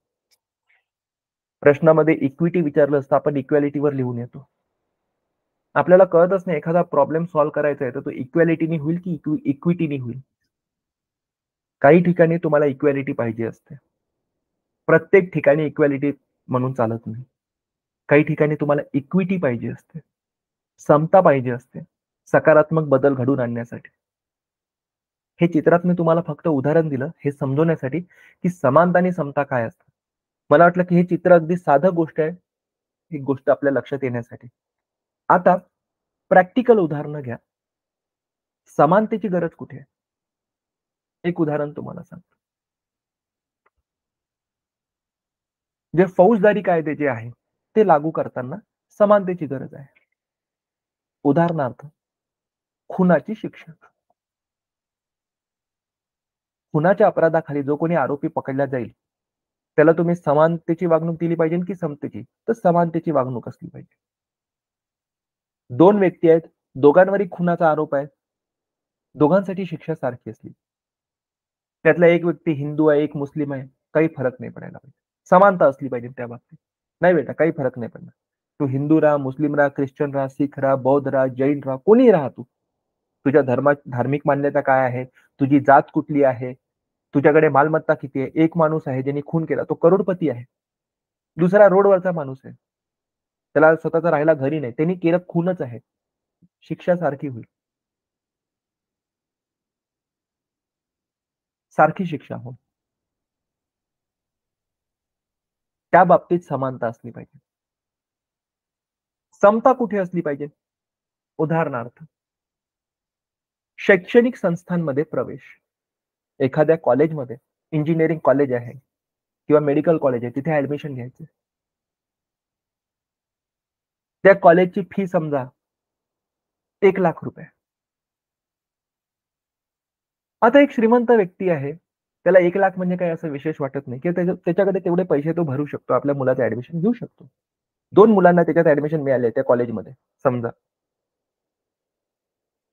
प्रश्नामध्ये इक्विटी विचारलं असतं, आपण इक्वॅलिटीवर लिहून येतो. आपल्याला कळतच नाही एखादा प्रॉब्लेम सॉल्व्ह करायचा आहे, तर तो इक्वॅलिटीने होईल की इक्विटीने होईल. काही ठिकाणी तुम्हाला इक्वॅलिटी पाहिजे असते. प्रत्येक ठिकाणी इक्वॅलिटी म्हणून चालत नाही. काही ठिकाणी तुम्हाला इक्विटी पाहिजे असते. समता पाहिजे असते. सकारात्मक बदल घडवून आणण्यासाठी. हे चित्रात मी तुम्हाला फक्त उदाहरण दिलं, हे समजवण्यासाठी, की समानता आणि समता काय असतं. मला वाटलं, की हे चित्र अगदी साधं गोष्ट आहे. ही गोष्ट आपल्या लक्षात येण्यासाठी. आता प्रॅक्टिकल उदाहरणं घ्या. समानतेची गरज कुठे आहे? एक उदाहरण तुम्हाला सांगतो. जे फौजदारी कायदे जे आहे, ते लागू करताना समानतेची गरज आहे. उदाहरणार्थ, खुनाची शिक्षा. खुनाच्या अपराधाखाली जो कोणी आरोपी पकडला जाईल, त्याला तुम्ही समानतेची वागणूक दिली पाहिजे की समतेची? तर समानतेची वागणूक असली पाहिजे. 2 व्यक्ती आहेत, दोघांवरही खुनाचा आरोप आहे. दोघांसाठी शिक्षा सारखी असली. त्यातला एक व्यक्ती हिंदू आहे, एक मुस्लिम आहे. काही फरक नाही पडायला पाहिजे. समानता असली पाहिजे त्या बाबतीत. नाही बेटा, काही फरक नाही पडणार. तू हिंदू राहा, मुस्लिम राहा, ख्रिश्चन राहा, शीख राहा, बौद्ध राहा, जैन राहा, कोणीही राहा तू. तुझ्या धार्मिक मान्यता काय आहे? तुझी जात कुठली आहे? तुझ्याकडे मालमत्ता किती आहे? एक माणूस आहे ज्याने खून केला, तो करोडपती आहे. दुसरा रोडवरचा माणूस आहे. त्याला स्वतःचा राहायला घरी नाही. त्यांनी केलं खूनच आहे. शिक्षा सारखी होईल. सारखी शिक्षा हो. त्या बाबतीत समानता असली पाहिजे. समता कुठे असली पाहिजे? उदाहरणार्थ, शैक्षणिक संस्थांमध्ये प्रवेश. एखाद्या कॉलेजमध्ये, इंजिनिअरिंग कॉलेज आहे किंवा मेडिकल कॉलेज आहे, तिथे ऍडमिशन घ्यायचं. त्या कॉलेजची फी समजा 1,00,000 रुपये. आता एक श्रीमंत व्यक्ती आहे, त्याला 1,00,000 म्हणजे काही असं विशेष वाटत नाही, की त्याच्याकडे तेवढे पैसे तो भरू शकतो, आपल्या मुलाचं ऍडमिशन घेऊ शकतो. 2 मुलांना त्याच्यात ऍडमिशन मिळाले त्या कॉलेजमध्ये समजा.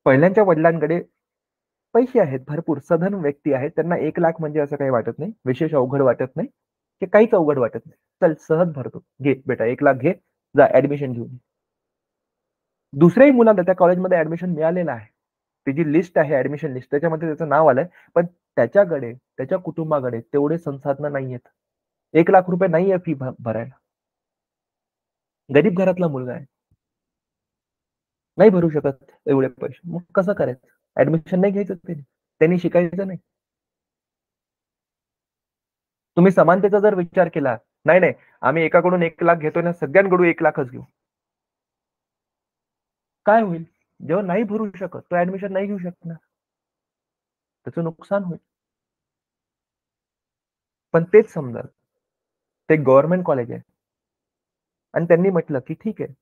पहिल्यांच्या वडिलांकडे पैसे आहेत भरपूर, सधन व्यक्ती आहेत. त्यांना 1,00,000 म्हणजे असं काही वाटत नाही, विशेष अवघड वाटत नाही, की काहीच अवघड वाटत नाही. चल सहज भरतो. घे बेटा 1,00,000 घे, जा ऍडमिशन घेऊन ये. दुसऱ्याही मुलाला त्या कॉलेजमध्ये ऍडमिशन मिळालेलं आहे. त्याची लिस्ट आहे, ऍडमिशन लिस्ट, त्याच्यामध्ये त्याचं नाव आलंय. पण त्याच्याकडे, त्याच्या कुटुंबाकडे तेवढे संसाधनं नाहीयेत. 1,00,000 रुपये नाहीये फी भरायला. गरीब घरातला मुलगा आहे. नाही भरू शकत एवढे पैसे. मग कसं करायचं? ऍडमिशन नाही घ्यायचं त्यांनी. त्यांनी शिकायचं नाही. तुम्ही समानतेचा जर विचार केला, नाही, नाही, आम्ही एकाकडून 1,00,000 घेतोय ना, सगळ्यांकडून 1,00,000च घेऊ. काय होईल? जेव्हा नाही भरू शकत, तो ऍडमिशन नाही घेऊ शकणार. त्याचं नुकसान होईल. पण तेच समजा, ते गव्हर्नमेंट कॉलेज आहे. आणि त्यांनी म्हटलं की ठीक आहे,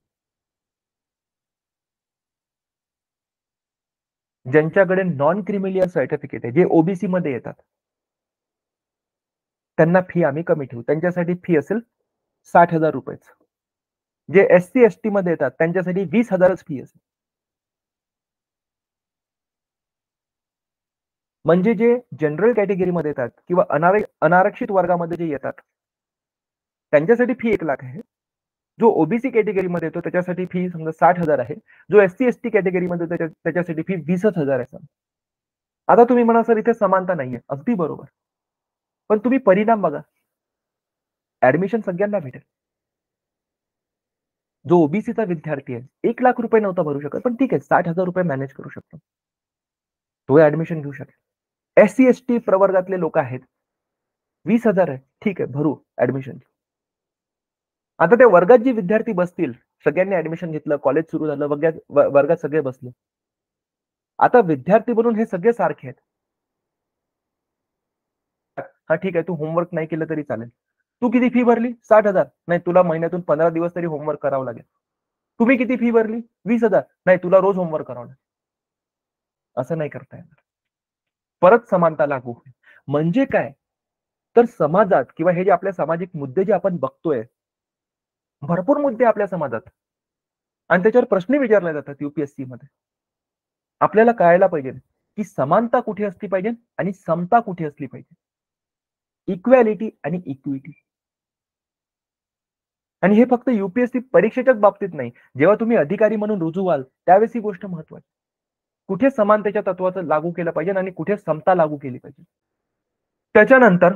ज्यांच्याकडे नॉन क्रिमिलियर सर्टिफिकेट आहे, जे ओबीसी मध्ये येतात, त्यांना फी आम्ही कमी ठेवू. त्यांच्यासाठी फी असेल 60,000 रुपयेच. जे एससी एसटी मध्ये येतात त्यांच्यासाठी 20,000च फी असेल. म्हणजे जे जनरल कॅटेगरीमध्ये येतात किंवा अनारक्षित वर्गामध्ये जे येतात, त्यांच्यासाठी फी 1,00,000 आहे. जो ओबीसी कॅटेगरीमध्ये येतो त्याच्यासाठी फी समजा 60,000 आहे. जो एससी एसटी कॅटेगरीमध्ये त्याच्यासाठी फी 20,000 आहे. आता तुम्ही म्हणा सर इथे समानता नाहीये. अगदी बरोबर. पण तुम्ही परिणाम बघा. ऍडमिशन सगळ्यांना भेटेल. जो ओबीसीचा विद्यार्थी आहे, 1,00,000 रुपये नव्हता भरू शकत, पण ठीक आहे 60,000 रुपये मॅनेज करू शकतो. तो ऍडमिशन घेऊ शकेल. एससी एसटी प्रवर्गातले लोक आहेत, 20,000 आहे, ठीक आहे भरू ऍडमिशन. आता त्या वर्गात जे विद्यार्थी बसतील, सगळ्यांनी ऍडमिशन घेतलं, कॉलेज सुरू झालं, वर्गात सगळे बसले. आता विद्यार्थी बनून हे सगळे सारखे आहेत. हा ठीक आहे, तू होमवर्क नाही केलं तरी चालेल. तू किती फी भरली? 60,000. नाही, तुला महिन्यातून 15 दिवस तरी होमवर्क करावं लागेल. तुम्ही किती फी भरली? 20,000. नाही, तुला रोज होमवर्क करावं लागेल. असं नाही करता येणार. परत समानता लागू. म्हणजे काय? तर समाजात किंवा हे जे आपल्या सामाजिक मुद्दे जे आपण बघतोय, भरपूर मुद्दे आपल्या समाजात आणि त्याच्यावर प्रश्न विचारले जातात युपीएससी मध्ये. आपल्याला कळायला पाहिजे की समानता कुठे असली पाहिजे आणि समता कुठे असली पाहिजे. इक्वॅलिटी आणि इक्विटी. आणि हे फक्त युपीएससी परीक्षेच्याच बाबतीत नाही, जेव्हा तुम्ही अधिकारी म्हणून रुजू व्हाल त्यावेळेस ही गोष्ट महत्वाची. कुठे समानतेच्या तत्वाचं लागू केलं पाहिजे आणि कुठे समता लागू केली पाहिजे. त्याच्यानंतर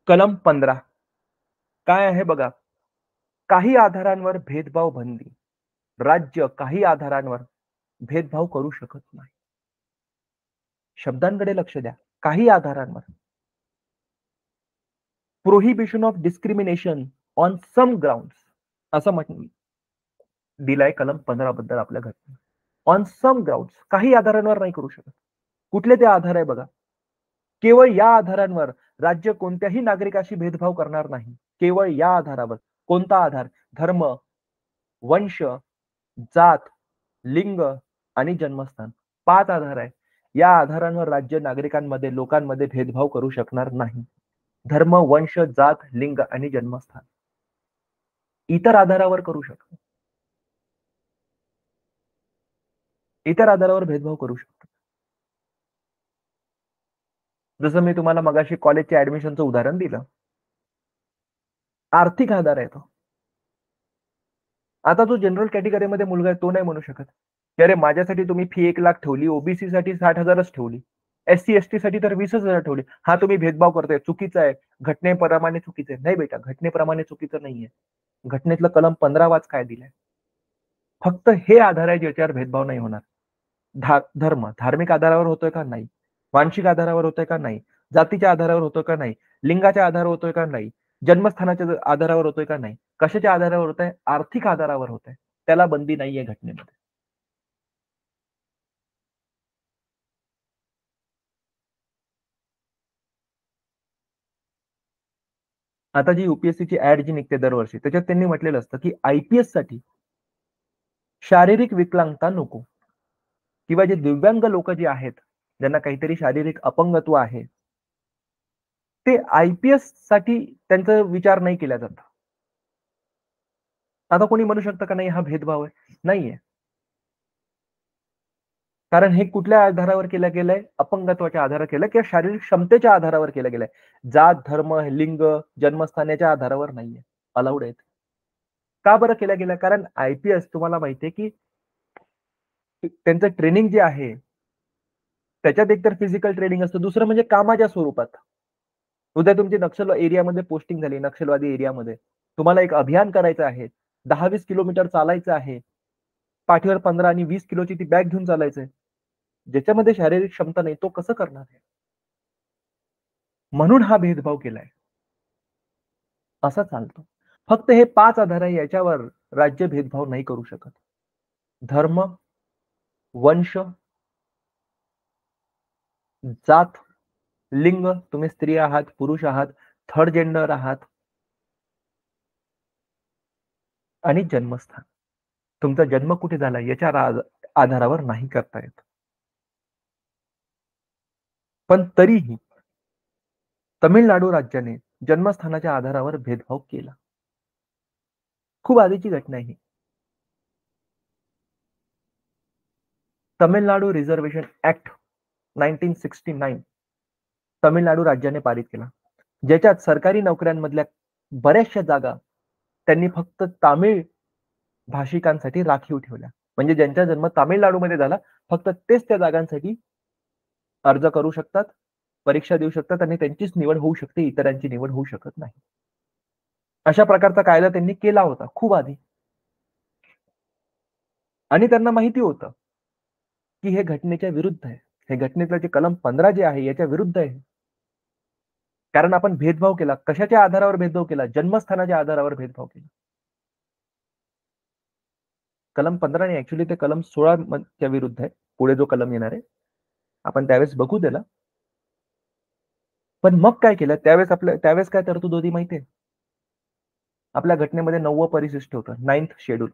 कलम 15 काय आहे बघा. काही आधारांवर भेदभाव बंदी. राज्य काही आधारांवर भेदभाव करू शकत नाही. शब्दांकडे लक्ष द्या. काही आधारांवर. Prohibition of discrimination on some ground असं म्हटलं दिलाय कलम 15 बद्दल आपल्या घटनेत. ऑन सम ग्राउंड, काही आधारांवर नाही करू शकत. कुठले ते आधार आहे बघा. केवळ या आधारांवर राज्य कोणत्याही नागरिकाशी भेदभाव करणार नाही. केवळ या आधारावर. कोणता आधार? धर्म, वंश, जात, लिंग आणि जन्मस्थान. 5 आधार आहे. या आधारांवर राज्य नागरिकांमध्ये, लोकांमध्ये भेदभाव करू शकणार नाही. धर्म, वंश, जात, लिंग आणि जन्मस्थान. इतर आधारावर करू शकतो. इतर आधारावर भेदभाव करू शकतो. जसं मी तुम्हाला मगाशी कॉलेजच्या ऍडमिशनचं उदाहरण दिलं. आर्थिक आधार आहे तो. आता जो जनरल कॅटेगरीमध्ये मुलगा आहे तो नाही म्हणू शकत की अरे माझ्यासाठी तुम्ही फी 1,00,000 ठेवली, ओबीसी साठी 60,000च ठेवली, एससी एसटी साठी तर 20,000 ठेवली. हा तुम्ही भेदभाव करताय, चुकीचं आहे, घटनेप्रमाणे चुकीचं आहे. नाही बेटा, घटनेप्रमाणे चुकीचं नाहीये. घटनेतलं कलम 15 वाच काय दिलंय. फक्त हे आधार आहे ज्याच्यावर भेदभाव नाही होणार. धर्म धार्मिक आधारावर होतोय का? नाही. वांशिक आधारावर होतोय का? नाही. जातीच्या आधारावर होतोय का? नाही. लिंगाच्या आधारावर होतोय का? नाही. जन्मस्थानाच्या आधारावर होतोय का? नाही. कशाच्या आधारावर होत आहे? आर्थिक आधारावर होत आहे. त्याला बंदी नाहीये घटनेमध्ये. आता जी युपीएससीची ऍड जी निघते दरवर्षी त्याच्यात त्यांनी म्हटलेलं असतं की आयपीएस साठी शारीरिक विकलांगता नको, किंवा जे दिव्यांग लोक जे आहेत ज्यांना काहीतरी शारीरिक अपंगत्व आहे ते आयपीएस साठी त्यांचा विचार नाही केला जात. आता कोणी म्हणू शकतं का नाही हा भेदभाव आहे? नाहीये. कारण हे कुठल्या आधारावर केलं गेलंय? अपंगत्वाच्या आधारावर केलं किंवा शारीरिक क्षमतेच्या आधारावर केलं गेलंय. जात, धर्म, लिंग, जन्मस्थानाच्या आधारावर नाहीये. अलाउड आहेत. का बरं केलं गेलं? कारण आयपीएस तुम्हाला माहितीये की त्यांचं ट्रेनिंग जे आहे त्याच्यात एकतर फिजिकल ट्रेनिंग असतं, दुसरं म्हणजे कामाच्या स्वरूपात. उद्या तुमची नक्षल एरियामध्ये पोस्टिंग झाली, नक्षलवादी एरियामध्ये, तुम्हाला एक अभियान करायचं आहे, 10-20 किलोमीटर चालायचं आहे, पाठीवर 15 आणि 20 किलोची ती बॅग घेऊन चालायचंय. ज्याच्यामध्ये शारीरिक क्षमता नाही तो कसं करणार आहे? म्हणून हा भेदभाव केलाय. असा चालतो. फक्त हे 5 आधार आहे याच्यावर राज्य भेदभाव नाही करू शकत. धर्म, वंश, जात, लिंग, तुम्ही स्त्री आहात, पुरुष आहात, थर्ड जेंडर आहात, आणि जन्मस्थान. तुमचा जन्म कुठे झाला याच्या आधारावर नाही करता येत. पण तरीही तमिळनाडू राज्याने जन्मस्थानाच्या आधारावर भेदभाव केला. खूप आधीची घटना आहे ही. तमिळनाडू रिझर्वेशन ऍक्ट 1969 तमिळनाडू राज्याने पारित केला. ज्याच्यात सरकारी नोकऱ्यांमधल्या बऱ्याचशा जागा त्यांनी फक्त तामिळ भाषिकांसाठी राखीव ठेवल्या. म्हणजे ज्यांचा जन्म तामिळनाडूमध्ये झाला, फक्त तेच त्या जागांसाठी अर्ज करू शकतात, परीक्षा देऊ शकतात आणि त्यांचीच निवड होऊ शकते, इतरांची निवड होऊ शकत नाही. अशा प्रकारचा कायदा त्यांनी केला होता खूप आधी. आणि त्यांना माहिती होतं, की हे घटनेच्या विरुद्ध आहे. हे घटनेतलं जे कलम 15 जे आहे याच्या विरुद्ध आहे. कारण आपण भेदभाव केला. कशाच्या आधारावर भेदभाव केला? जन्मस्थानाच्या आधारावर भेदभाव केला. कलम 15 नाही ऍक्च्युअली ते कलम 16 च्या विरुद्ध आहे. पुढे जो कलम येणार आहे. आपण त्यावेळेस बघू त्याला. पण मग काय केलं? त्यावेळेस काय तरतूद होती माहितीये? आपल्या घटनेमध्ये 9वं परिशिष्ट होतं, 9th शेड्यूल.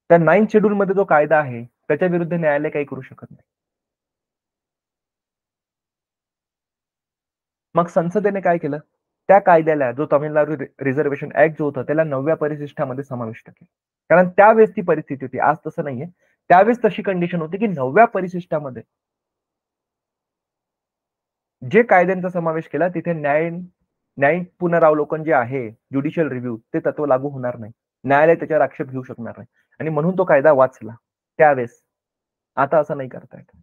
त्या 9th शेड्यूल मध्ये जो कायदा आहे, त्याच्या विरुद्ध न्यायालय काही करू शकत नाही. मग संसदेने काय केलं? त्या कायद्याला जो तामिळनाडू रिझर्वेशन ऍक्ट जो होता त्याला 9व्या परिशिष्टामध्ये समाविष्ट केलं. कारण त्यावेळेस ती परिस्थिती होती, आज तसं नाहीये. त्यावेळेस तशी कंडिशन होती की 9व्या परिशिष्टामध्ये जे कायद्यांचा समावेश केला तिथे न्यायिक पुनरावलोकन जे आहे, ज्युडिशियल रिव्ह्यू, ते तत्व लागू होणार नाही. न्यायालय त्याच्यावर आक्षेप घेऊ शकणार नाही. आणि म्हणून तो कायदा वाचला त्यावेळेस. आता असं नाही करता येत.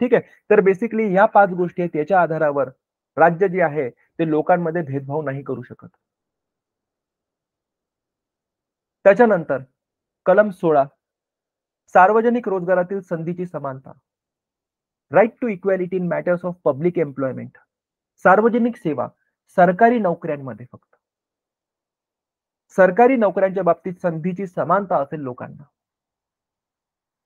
ठीक आहे. तर बेसिकली ह्या 5 गोष्टी आहेत याच्या आधारावर राज्य जे आहे ते लोकांमध्ये भेदभाव नाही करू शकत. त्याच्यानंतर कलम 16 सार्वजनिक रोजगारातील संधीची समानता. Right to equality in matters of public employment. सार्वजनिक सेवा, सरकारी नोकऱ्यांमध्ये फक्त. सरकारी नोकऱ्यांच्या बाबतीत संधीची समानता असेल लोकांना.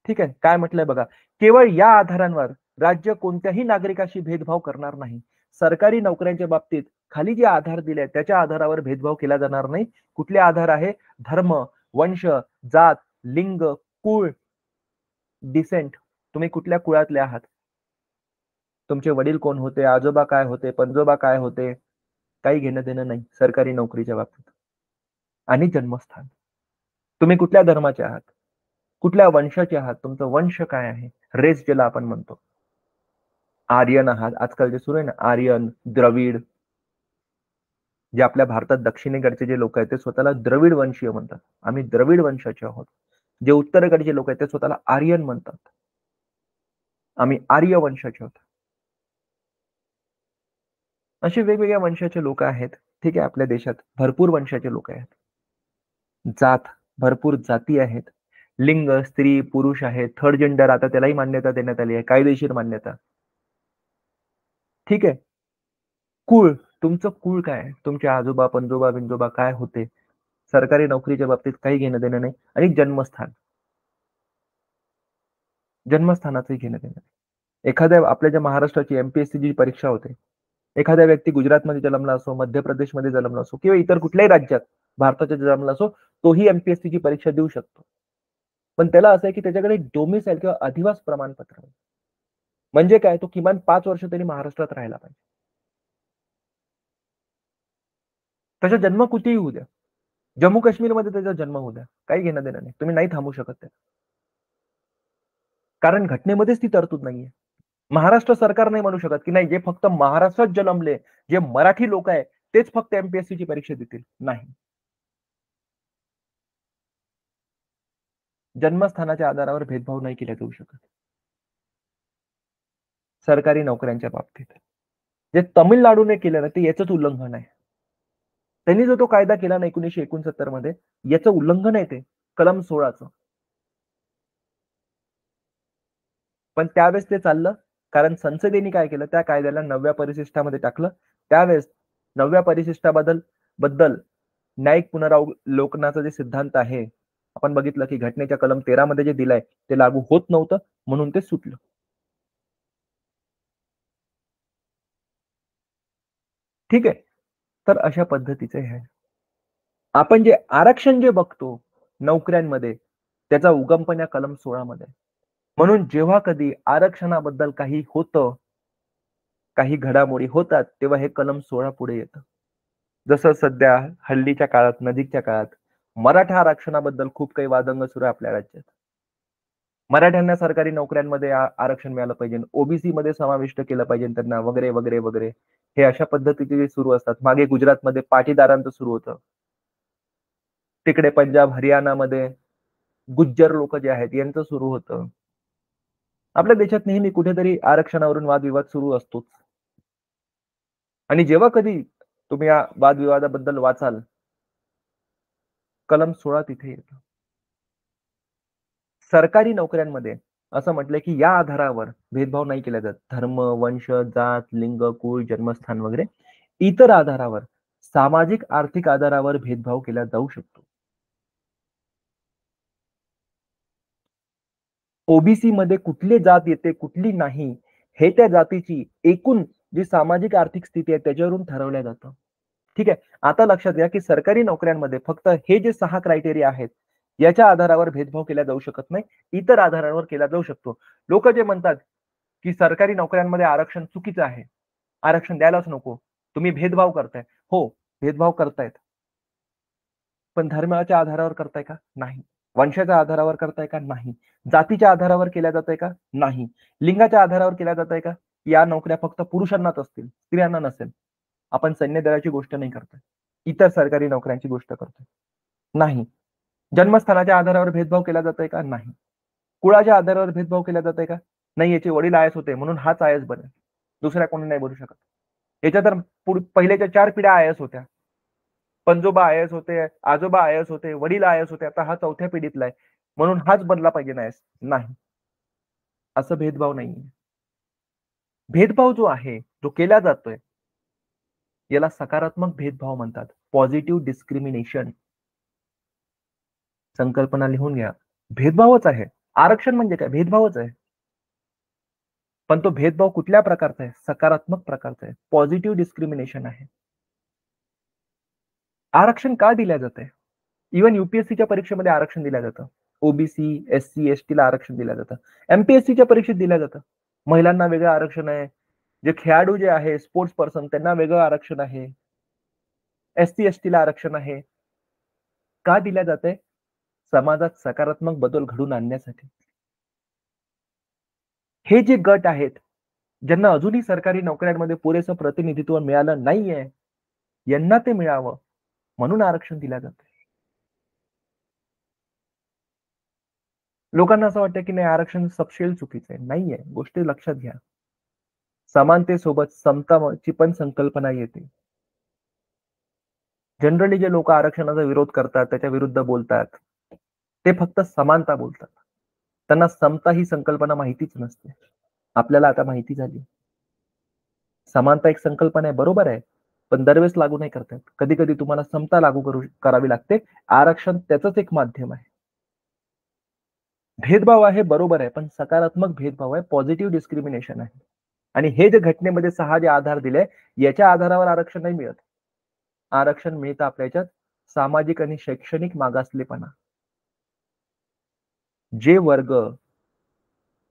ठीक आहे. काय म्हटलंय बघा. केवळ या आधारांवर राज्य कोणत्याही नागरिकाशी भेदभाव करणार नाही. सरकारी नोकऱ्यांच्या बाबतीत खाली जे आधार दिले त्याच्या आधारावर भेदभाव केला जाणार नाही. कुठले आधार आहे? धर्म, वंश, जात, लिंग, कुळ, डिसेंट. तुम्ही कुठल्या कुळातले आहात? तुमचे वडील कोण होते? आजोबा काय होते? पणजोबा काय होते? काही घेणं देणं नाही सरकारी नोकरीच्या बाबतीत. आणि जन्मस्थान. तुम्ही कुठल्या धर्माचे आहात? कुठल्या वंशाचे आहात? तुमचं वंश काय आहे? रेस ज्याला आपण म्हणतो. आर्यन आहात. आजकाल जे सुरू आहे ना आर्यन, द्रविड. जे आपल्या भारतात दक्षिणेकडचे जे लोक आहेत ते स्वतःला द्रविड वंशीय म्हणतात. आम्ही द्रविड वंशाचे आहोत. जे उत्तरेकडचे लोक आहेत ते स्वतःला आर्यन म्हणतात. आम्ही आर्य वंशाचे आहोत. असे वेगवेगळ्या वंशाचे लोक आहेत. ठीक आहे. आपल्या देशात भरपूर वंशाचे लोक आहेत. जात, भरपूर जाती आहेत. लिंग, स्त्री, पुरुष आहेत. थर्ड जेंडर आता त्यालाही मान्यता देण्यात आली आहे, कायदेशीर मान्यता. ठीक आहे. कुळ, तुमचं कुळ काय आहे? तुमचे आजोबा, पणजोबा, बिंजोबा काय होते? सरकारी नोकरीच्या बाबतीत काही घेणं देणं नाही. आणि जन्मस्थान, जन्मस्थानाचंही घेणं देणं नाही. एखाद्या आपल्या ज्या महाराष्ट्राची एमपीएससी ची परीक्षा होते, एखादा व्यक्ती गुजरातमध्ये जन्मला असो, मध्य प्रदेशमध्ये जन्मला असो किंवा इतर कुठल्याही राज्यात भारताच्या जन्मला असो, तोही एमपीएससी ची परीक्षा देऊ शकतो. पण त्याला असं आहे की त्याच्याकडे डोमिसाईल किंवा अधिवास प्रमाणपत्र आहे. म्हणजे काय? तो किमान 5 वर्ष तरी महाराष्ट्रात राहायला पाहिजे. त्याचा जन्म कुठेही होऊ द्या. जम्मू काश्मीरमध्ये त्याचा जन्म होऊ द्या. काही घेणं देणं नाही. तुम्ही नाही थांबू शकत त्याला. कारण घटनेमध्येच ती तरतूद नाहीये. महाराष्ट्र सरकार नाही म्हणू शकत की नाही जे फक्त महाराष्ट्रात जन्मले, जे मराठी लोक आहे तेच फक्त एमपीएससी ची परीक्षा देतील. नाही. जन्मस्थानाच्या आधारावर भेदभाव नाही केला जाऊ शकत. सरकारी नोकऱ्यांच्या बाबतीत. जे तमिळनाडूने केलं ना ते याचंच उल्लंघन आहे. त्यांनी जो तो कायदा केला ना 1969 मध्ये, याचं उल्लंघन आहे ते कलम 16चं. पण त्यावेळेस ते चाललं कारण संसदेने काय केलं त्या कायद्याला 9व्या परिशिष्टामध्ये टाकलं. त्यावेळेस 9व्या बद्दल न्यायिक पुनरावलोकनाचा जे सिद्धांत आहे, आपण बघितलं की घटनेच्या कलम 13 मध्ये जे दिलंय ते लागू होत नव्हतं म्हणून ते सुटलं. ठीक आहे. तर अशा पद्धतीचे आहे. आपण जे आरक्षण जे बघतो नोकऱ्यांमध्ये, त्याचा उगम पण या कलम 16 मध्ये आहे. म्हणून जेव्हा कधी आरक्षणाबद्दल काही होतं, काही घडामोडी होतात, तेव्हा हे कलम 16 पुढे येतं. जसं सध्या हल्लीच्या काळात, नजीकच्या काळात मराठा आरक्षणाबद्दल खूप काही वादंग सुरू आहे आपल्या राज्यात. मराठ्यांना सरकारी नोकऱ्यांमध्ये आरक्षण मिळालं पाहिजे. ओबीसीमध्ये समाविष्ट केलं पाहिजे त्यांना वगैरे, वगैरे, वगैरे. हे अशा पद्धतीचे जे सुरू असतात. मागे गुजरातमध्ये पाटीदारांचं सुरू होतं. तिकडे पंजाब, हरियाणामध्ये गुज्जर लोक जे आहेत यांचं सुरू होतं. आपल्या देशात नेहमी कुठेतरी आरक्षणावरून वादविवाद सुरू असतोच. आणि जेव्हा कधी तुम्ही या वादविवादाबद्दल वाचाल, कलम 16 तिथे येतं. सरकारी नोकऱ्यांमध्ये असं म्हटलंय, की या आधारावर भेदभाव नाही केला जात. धर्म, वंश, जात, लिंग, कुळ, जन्मस्थान वगैरे इतर आधारावर, सामाजिक आर्थिक आधारावर भेदभाव केला जाऊ शकतो. ओबीसी मध्ये कुठली जात येते, कुठली नाही, हे त्या जातीची एकूण जी सामाजिक आर्थिक स्थिती आहे त्याच्यावरून ठरवलं जातं. ठीक आहे. आता लक्षात घ्या, की सरकारी नोकऱ्यांमध्ये फक्त हे जे 6 क्रायटेरिया आहेत, याच्या आधारावर भेदभाव केला जाऊ शकत नाही. इतर आधारावर केला जाऊ शकतो. लोकं जे म्हणतात, की सरकारी नोकऱ्यांमध्ये आरक्षण चुकीचं आहे. आरक्षण द्यायलाच नको. तुम्ही भेदभाव करताय. हो, भेदभाव करतायत. पण धर्माच्या आधारावर करताय का? नाही. वंशाच्या आधारावर करताय का? नाही. जातीच्या आधारावर केल्या जातंय का? नाही. लिंगाच्या आधारावर केल्या जातंय का? या नोकऱ्या फक्त पुरुषांनाच असतील, स्त्रियांना नसेल. आपण सैन्य दलाची गोष्ट नाही करतोय. इतर सरकारी नोकऱ्यांची गोष्ट करतोय. नाही. जन्मस्थानाच्या आधारावर भेदभाव केला जातोय का? नाही. कुळाच्या आधारावर भेदभाव केला जातोय का? नाही. याचे वडील आय-एस होते म्हणून हाच आय-एस बनेल. दुसऱ्या कोणी नाही बनू शकत. याच्या तर पहिल्याच्या 4 पिढ्या आय-एस होत्या. पणजोबा आय-एस होते, आजोबा आय-एस होते, वडील आय-एस होते. आता हा 4थ्या पिढीतला आहे. म्हणून हाच बनला पाहिजे आय-एस. नाही. असं भेदभाव नाहीये. भेदभाव जो आहे, जो केला जातोय, याला सकारात्मक भेदभाव म्हणतात. Positive discrimination. संकल्पना लिहून घ्या. भेदभावच आहे. आरक्षण म्हणजे काय? भेदभावच आहे. पण तो भेदभाव कुठल्या प्रकारचा आहे? सकारात्मक प्रकारचा आहे. पॉझिटिव्ह डिस्क्रिमिनेशन आहे. आरक्षण का दिल्या जातंय? इव्हन यूपीएससीच्या परीक्षेमध्ये आरक्षण दिलं जातं. ओबीसी, एससी, एसटीला आरक्षण दिलं जातं. एमपीएससीच्या परीक्षेत दिलं जातं. महिलांना वेगळं आरक्षण आहे. जे खेळाडू जे आहे, स्पोर्ट्स पर्सन त्यांना वेगळं आरक्षण आहे. एससी, एसटीला आरक्षण आहे. का दिल्या जातंय? समाजात सकारात्मक बदल घडवून आणण्यासाठी. हे जे गट आहेत, ज्यांना अजूनही सरकारी नोकऱ्यांमध्ये पुरेसं प्रतिनिधित्व मिळालं नाहीये, यांना ते मिळावं म्हणून आरक्षण दिलं जातंय. लोकांना असं वाटतं, की नाही आरक्षण सपशेल चुकीचं आहे. नाहीये. गोष्टी लक्षात घ्या. समानतेसोबत समताची पण संकल्पना येते. जनरली जे लोकं आरक्षणाचा विरोध करतात, त्याच्या विरुद्ध बोलतात, ते फक्त समानता बोलतात. त्यांना समता ही संकल्पना माहितीच नसते. आपल्याला आता माहिती झाली. समानता एक संकल्पना आहे, बरोबर आहे. पण दरवेळेस लागू नाही करता येत. कधी-कधी तुम्हाला समता लागू करावी लागते. आरक्षण त्याचंच एक माध्यम आहे. भेदभाव आहे, बरोबर आहे. पण सकारात्मक भेदभाव आहे, पॉझिटिव्ह डिस्क्रिमिनेशन आहे. आणि हे जे घटनेमध्ये 6 जे आधार दिले, याच्या आधारावर आरक्षण नाही मिळत. आरक्षण मिळतं आपल्या ह्याच्यात सामाजिक आणि शैक्षणिक मागासलेपणा. जे वर्ग,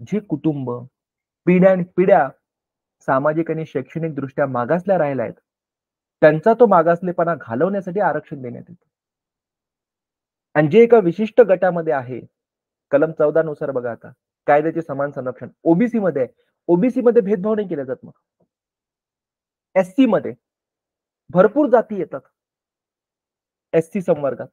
जे कुटुंब पिढ्यानपिढ्या सामाजिक आणि शैक्षणिक दृष्ट्या मागासल्या राहिल्या आहेत, त्यांचा तो मागासलेपणा घालवण्यासाठी आरक्षण देण्यात येतं. आणि जे एका विशिष्ट गटामध्ये आहे, कलम 14 नुसार बघा आता, कायद्याचे समान संरक्षण. ओबीसी मध्ये आहे. ओबीसी मध्ये भेदभाव नाही केले जात मग. एससी मध्ये भरपूर जाती येतात. एससी संवर्गात.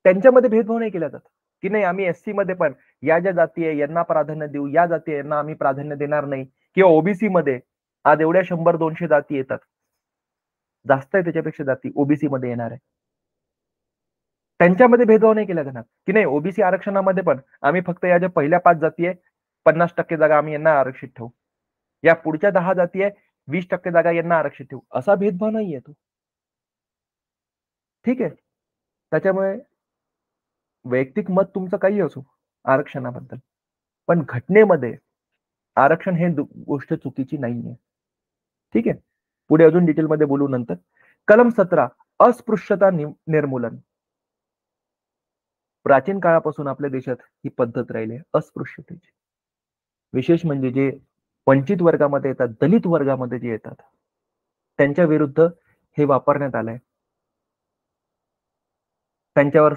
त्यांच्यामध्ये भेदभाव नाही केला जात, की नाही आम्ही एससी मध्ये पण या ज्या जाती आहे यांना प्राधान्य देऊ, या जाती आहे यांना आम्ही प्राधान्य देणार नाही. किंवा ओबीसी मध्ये आज एवढ्या 100-200 जाती येतात. जास्त आहे त्याच्यापेक्षा जाती ओबीसी मध्ये येणार आहे. त्यांच्यामध्ये भेदभाव नाही केला जाणार, की नाही ओबीसी आरक्षणामध्ये पण आम्ही फक्त या ज्या पहिल्या 5 जाती आहे 50% जागा आम्ही यांना आरक्षित ठेवू. या पुढच्या 10 जाती आहे 20% जागा यांना आरक्षित ठेवू. असा भेदभाव नाहीये तो. ठीक आहे. त्याच्यामुळे वैयक्तिक मत तुमचं काही असो आरक्षणाबद्दल. पण घटनेमध्ये आरक्षण हे गोष्ट चुकीची नाहीये. ठीक आहे. पुढे अजून डिटेलमध्ये बोलू नंतर. कलम 17 अस्पृश्यता निर्मूलन. प्राचीन काळापासून आपल्या देशात ही पद्धत राहिली आहे अस्पृश्यतेची. विशेष म्हणजे जे वंचित वर्गामध्ये येतात, दलित वर्गामध्ये जे येतात, त्यांच्या विरुद्ध हे वापरण्यात आलंय. त्यांच्यावर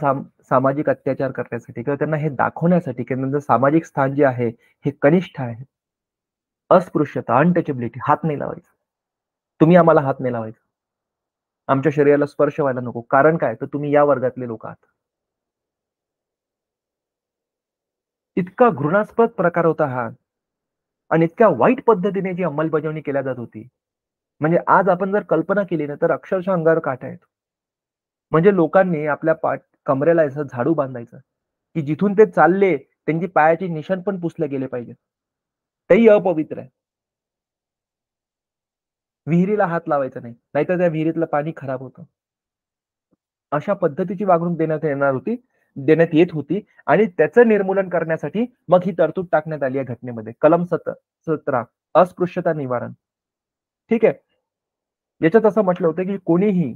सामाजिक अत्याचार करण्यासाठी किंवा त्यांना हे दाखवण्यासाठी की त्यांचं सामाजिक स्थान जे आहे, हे कनिष्ठ आहे. अस्पृश्यता, अनटचेबिलिटी, हात नाही लावायचा. तुम्ही आम्हाला हात नाही लावायचा. आमच्या शरीराला स्पर्श व्हायला नको. कारण काय? तर तुम्ही या वर्गातले लोक आहात. इतका घृणास्पद प्रकार होता हा आणि इतक्या वाईट पद्धतीने जी अंमलबजावणी केल्या जात होती. म्हणजे आज आपण जर कल्पना केली ना, तर अक्षरशः अंगावर काटा येतो. म्हणजे लोकांनी आपल्या कमरेला असं झाडू बांधायचं, की जिथून ते चालले, त्यांची पायाचे निशाण पण पुसले गेले पाहिजेत. तेही अपवित्र आहे. विहिरीला हात लावायचा नाही. नाहीतर त्या विहिरीतलं पाणी खराब होतं. अशा पद्धतीची वागणूक देण्यात येत होती आणि त्याचं निर्मूलन करण्यासाठी मग ही तरतूद टाकण्यात आली आहे घटनेमध्ये. कलम 17 अस्पृश्यता निवारण. ठीक आहे. याच्यात असं म्हटलं होतं, की कोणीही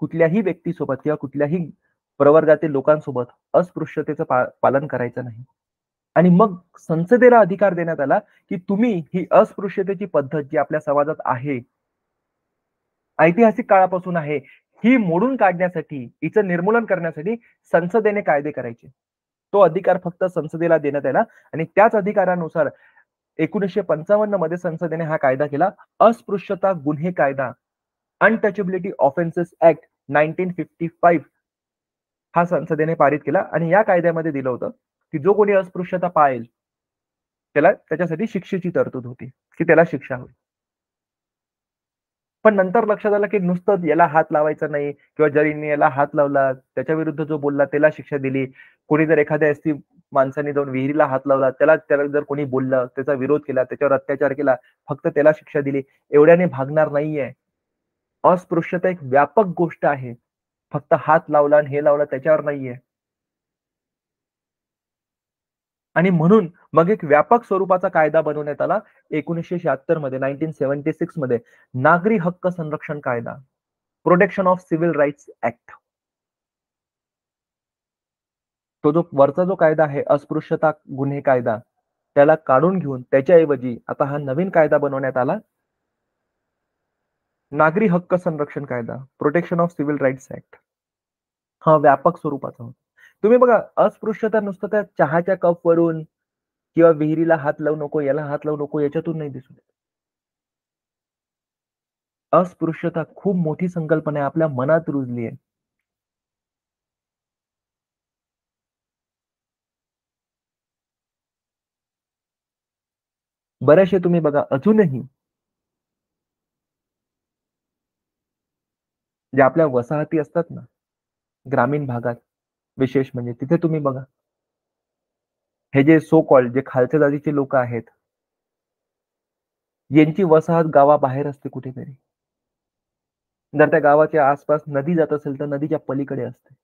कुठल्याही व्यक्तीसोबत किंवा कुठल्याही प्रवर्गातील लोकांसोबत अस्पृश्यतेचं पालन करायचं नाही. आणि मग संसदेला अधिकार देण्यात आला, की तुम्ही ही अस्पृश्यतेची पद्धत जी आपल्या समाजात आहे, ऐतिहासिक काळापासून आहे, ही मोडून काढण्यासाठी, हिचं निर्मूलन करण्यासाठी संसदेने कायदे करायचे. तो अधिकार फक्त संसदेला देण्यात आला आणि त्याच अधिकारानुसार 1955 मध्ये संसदेने हा कायदा केला. अस्पृश्यता गुन्हे कायदा, अनटचेबिलिटी ऑफेन्सेस ऍक्ट 1955 हा संसदेने पारित केला आणि या कायद्यामध्ये दिलं होतं, की जो कोणी अस्पृश्यता पाळेल, त्याला त्याच्यासाठी शिक्षेची तरतूद होती, की त्याला शिक्षा होईल. पण नंतर लक्षात आलं, की नुसतं याला हात लावायचा नाही किंवा ज्याने याला हात लावला, त्याच्या विरुद्ध जो बोलला त्याला शिक्षा दिली. कोणी जर एखाद्या एसटी माणसाने जाऊन विहिरीला हात लावला, त्याला जर कोणी बोललं, त्याचा विरोध केला, त्याच्यावर अत्याचार केला, फक्त त्याला शिक्षा दिली. एवढ्याने भागणार नाहीये. अस्पृश्यता एक व्यापक गोष्ट आहे. फक्त हात लावला आणि हे लावलं त्याच्यावर नाहीये. आणि म्हणून मग एक व्यापक स्वरूपाचा कायदा बनवण्यात आला 1976 मध्ये 1976 मध्ये नागरी हक्क संरक्षण कायदा, protection of civil rights act. तो जो वरचा जो कायदा आहे अस्पृश्यता गुन्हे कायदा, त्याला काढून घेऊन त्याच्याऐवजी आता हा नवीन कायदा बनवण्यात आला, नागरी हक्क संरक्षण कायदा, protection of civil rights act. हा व्यापक स्वरूपाचा होता. तुम्ही बघा अस्पृश्यता नुसतं त्या चहाच्या कप वरून किंवा विहिरीला हात लावू नको, याला हात लावू नको याच्यातून नाही दिसून येत. अस्पृश्यता खूप मोठी संकल्पना आहे, आपल्या मनात रुजली आहे. बऱ्याचशा तुम्ही बघा अजूनही ज्या आपल्या वसाहती असतात ना, ग्रामीण भागात विशेष म्हणजे तिथे तुम्ही बघा, हे जे सो कॉल्ड जे खालच्या जातीचे लोक आहेत, यांची वसाहत गावाबाहेर असते कुठेतरी. जर त्या गावाच्या आसपास नदी जात असेल, तर नदीच्या पलीकडे असते.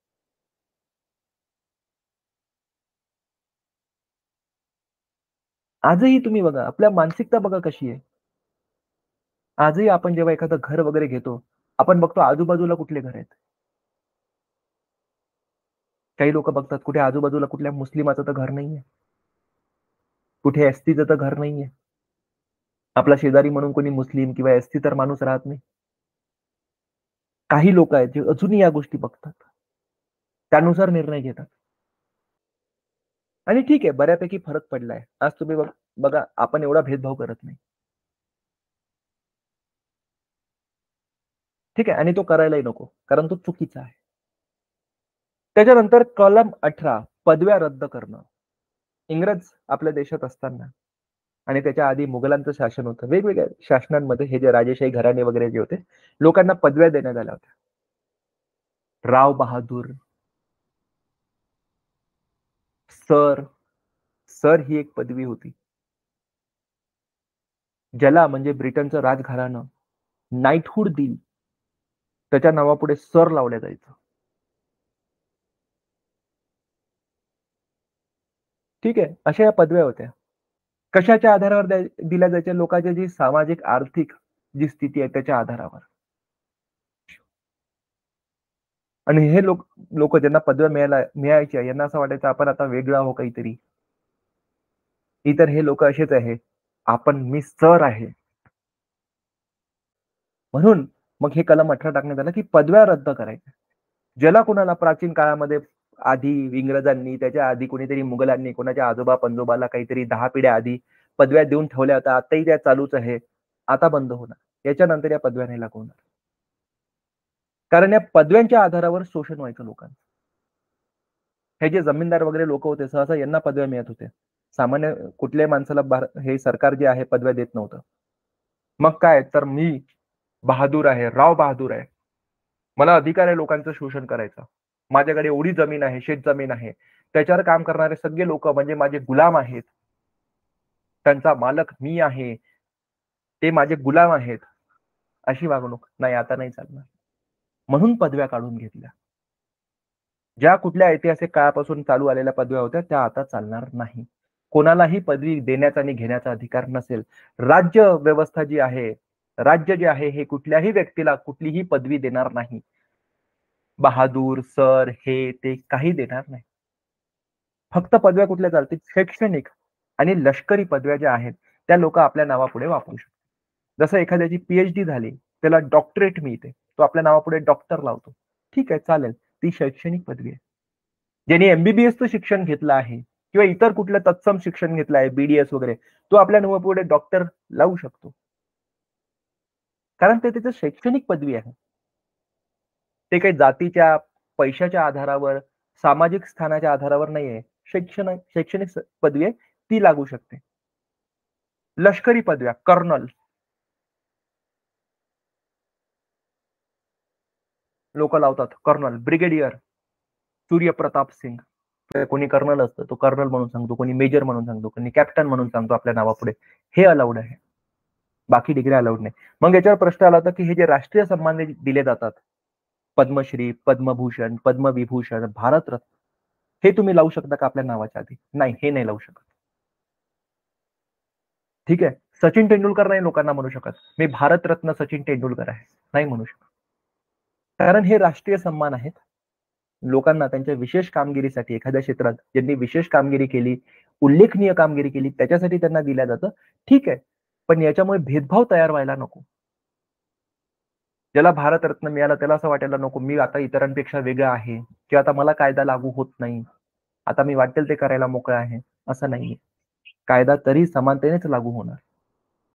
आजही तुम्ही बघा, आपल्या मानसिकता बघा कशी आहे. आजही आपण जेव्हा एखादं घर वगैरे घेतो, आपण बघतो आजूबाजूला कुठले घर आहेत. काही लोक बघतात कुठे आजूबाजूला कुठल्या मुस्लिमाचं तर घर नाहीये, कुठे एसटीचं तर घर नाहीये. आपला शेजारी म्हणून कोणी मुस्लिम किंवा एसटी तर माणूस राहत नाही. काही लोक आहेत जे अजूनही या गोष्टी बघतात. त्यानुसार निर्णय घेतात. आणि ठीक आहे, बऱ्यापैकी फरक पडलाय. आज तुम्ही बघा, आपण एवढा भेदभाव करत नाही. ठीक आहे आणि तो करायलाही नको, कारण तो चुकीचा आहे. त्याच्यानंतर कलम 18 पदव्या रद्द करणं. इंग्रज आपल्या देशात असताना आणि त्याच्या आधी मुघलांचं शासन होतं. वेगवेगळ्या शासनांमध्ये हे जे राजेशाही घराणे वगैरे जे होते, लोकांना पदव्या देण्यात आल्या होत्या. राव बहादूर, सर, सर ही एक पदवी होती. ज्याला म्हणजे ब्रिटनचं राजघराणं नाईटहूड देईल, त्याच्या नावापुढे सर लावलं जायचं. ठीक आहे. अशा या पदव्या होत्या. कशाच्या आधारावर दिल्या जायच्या? लोकांची जी सामाजिक, आर्थिक जी स्थिती आहे त्याच्या आधारावर. आणि हे लोक ज्यांना पदव्या मिळायच्या यांना असं वाटायचं आपण आता वेगळं आहो काहीतरी. इतर हे लोक असेच आहे. मी सर आहे. म्हणून मग हे कलम 18 टाकण्यात आलं, की पदव्या रद्द करायच्या. ज्याला कोणाला प्राचीन काळामध्ये आधी इंग्रजांनी, त्याच्या आधी कोणीतरी मुघलांनी, कोणाच्या आजोबा-पणजोबाला काहीतरी 10 पिढ्या आधी पदव्या देऊन ठेवल्या होत्या. आताही त्या चालूच आहे. आता बंद होणार. याच्यानंतर या पदव्या नाही लागू होणार. कारण या पदव्यांच्या आधारावर शोषण व्हायचं लोकांचं. हे जे जमीनदार वगैरे लोक होते सहसा यांना पदव्या मिळत होत्या. सामान्य कुठल्याही माणसाला हे सरकार जे आहे पदव्या देत नव्हतं. मग काय तर मी बहादूर आहे, राव बहादूर आहे. मला अधिकार आहे लोकांचं शोषण करायचं. माझ्याकडे एवढी जमीन आहे, शेतजमीन आहे. त्याच्यावर काम करणारे सगळे लोक म्हणजे माझे गुलाम आहेत. त्यांचा मालक मी आहे. ते माझे गुलाम आहेत. अशी वागणूक नाही, आता नाही चालणार. म्हणून पदव्या काढून घेतल्या. ज्या कुठल्या ऐतिहासिक काळापासून चालू आलेल्या पदव्या होत्या त्या आता चालणार नाही. कोणालाही पदवी देण्याचा आणि घेण्याचा अधिकार नसेल. राज्य व्यवस्था जी आहे, राज्य जे आहे हे कुठल्याही व्यक्तीला कुठलीही पदवी देणार नाही. बहादूर, सर, हे ते काही देणार नाही. फक्त पदव्या कुठल्या चालतील? शैक्षणिक आणि लष्करी पदव्या ज्या आहेत त्या लोक आपल्या नावापुढे वापरू शकतात. जसं एखाद्याची पीएचडी झाली, त्याला डॉक्टरेट मिळते. तो आपल्या नावापुढे डॉक्टर लावतो. ठीक आहे, चालेल. ती शैक्षणिक पदवी आहे. ज्यांनी एमबीबीएसचं शिक्षण घेतलं आहे किंवा इतर कुठलं तत्सम शिक्षण घेतलं आहे, बीडीएस वगैरे, तो आपल्या नावापुढे डॉक्टर लावू शकतो. कारण ते त्याचं शैक्षणिक पदवी आहे. ते काही जातीच्या, पैशाच्या आधारावर, सामाजिक स्थानाच्या आधारावर नाहीये. शैक्षणिक पदवी आहे, ती लागू शकते. लष्करी पदव्या, कर्नल लोक लावतात. Colonel, brigadier Suryapratap Singh. कोणी कर्नल असतं, तो कर्नल म्हणून सांगतो, कोणी मेजर म्हणून सांगतो, कोणी कॅप्टन म्हणून सांगतो आपल्या नावापुढे. हे अलाउड आहे. बाकी डिग्री अलाउड नाही. मग याच्यावर प्रश्न आला होता, की हे जे राष्ट्रीय सन्मान दिले जातात, पद्मश्री, पद्मभूषण, पद्मविभूषण, भारतरत्न, हे तुम्ही लावू शकता का आपल्या नावाच्या आधी? नाही, हे नाही लावू शकत. ठीक आहे. सचिन तेंडुलकर नाही लोकांना म्हणू शकत, मी भारतरत्न सचिन तेंडुलकर आहे. नाही म्हणू शकत. कारण हे राष्ट्रीय सन्मान आहेत. लोकांना त्यांच्या विशेष कामगिरीसाठी एखाद्या क्षेत्रात ज्यांनी विशेष कामगिरी केली, उल्लेखनीय कामगिरी केली, त्याच्यासाठी त्यांना दिल्या जातं. ठीक आहे. पण याच्यामुळे भेदभाव तयार व्हायला नको. ज्याला भारतरत्न मिळाला त्याला असं वाटायला नको मी आता इतरांपेक्षा वेगळा आहे किंवा आता मला कायदा लागू होत नाही. आता मी वाटेल ते करायला मोकळा आहे. असं नाहीये. कायदा तरी समानतेनेच लागू होणार.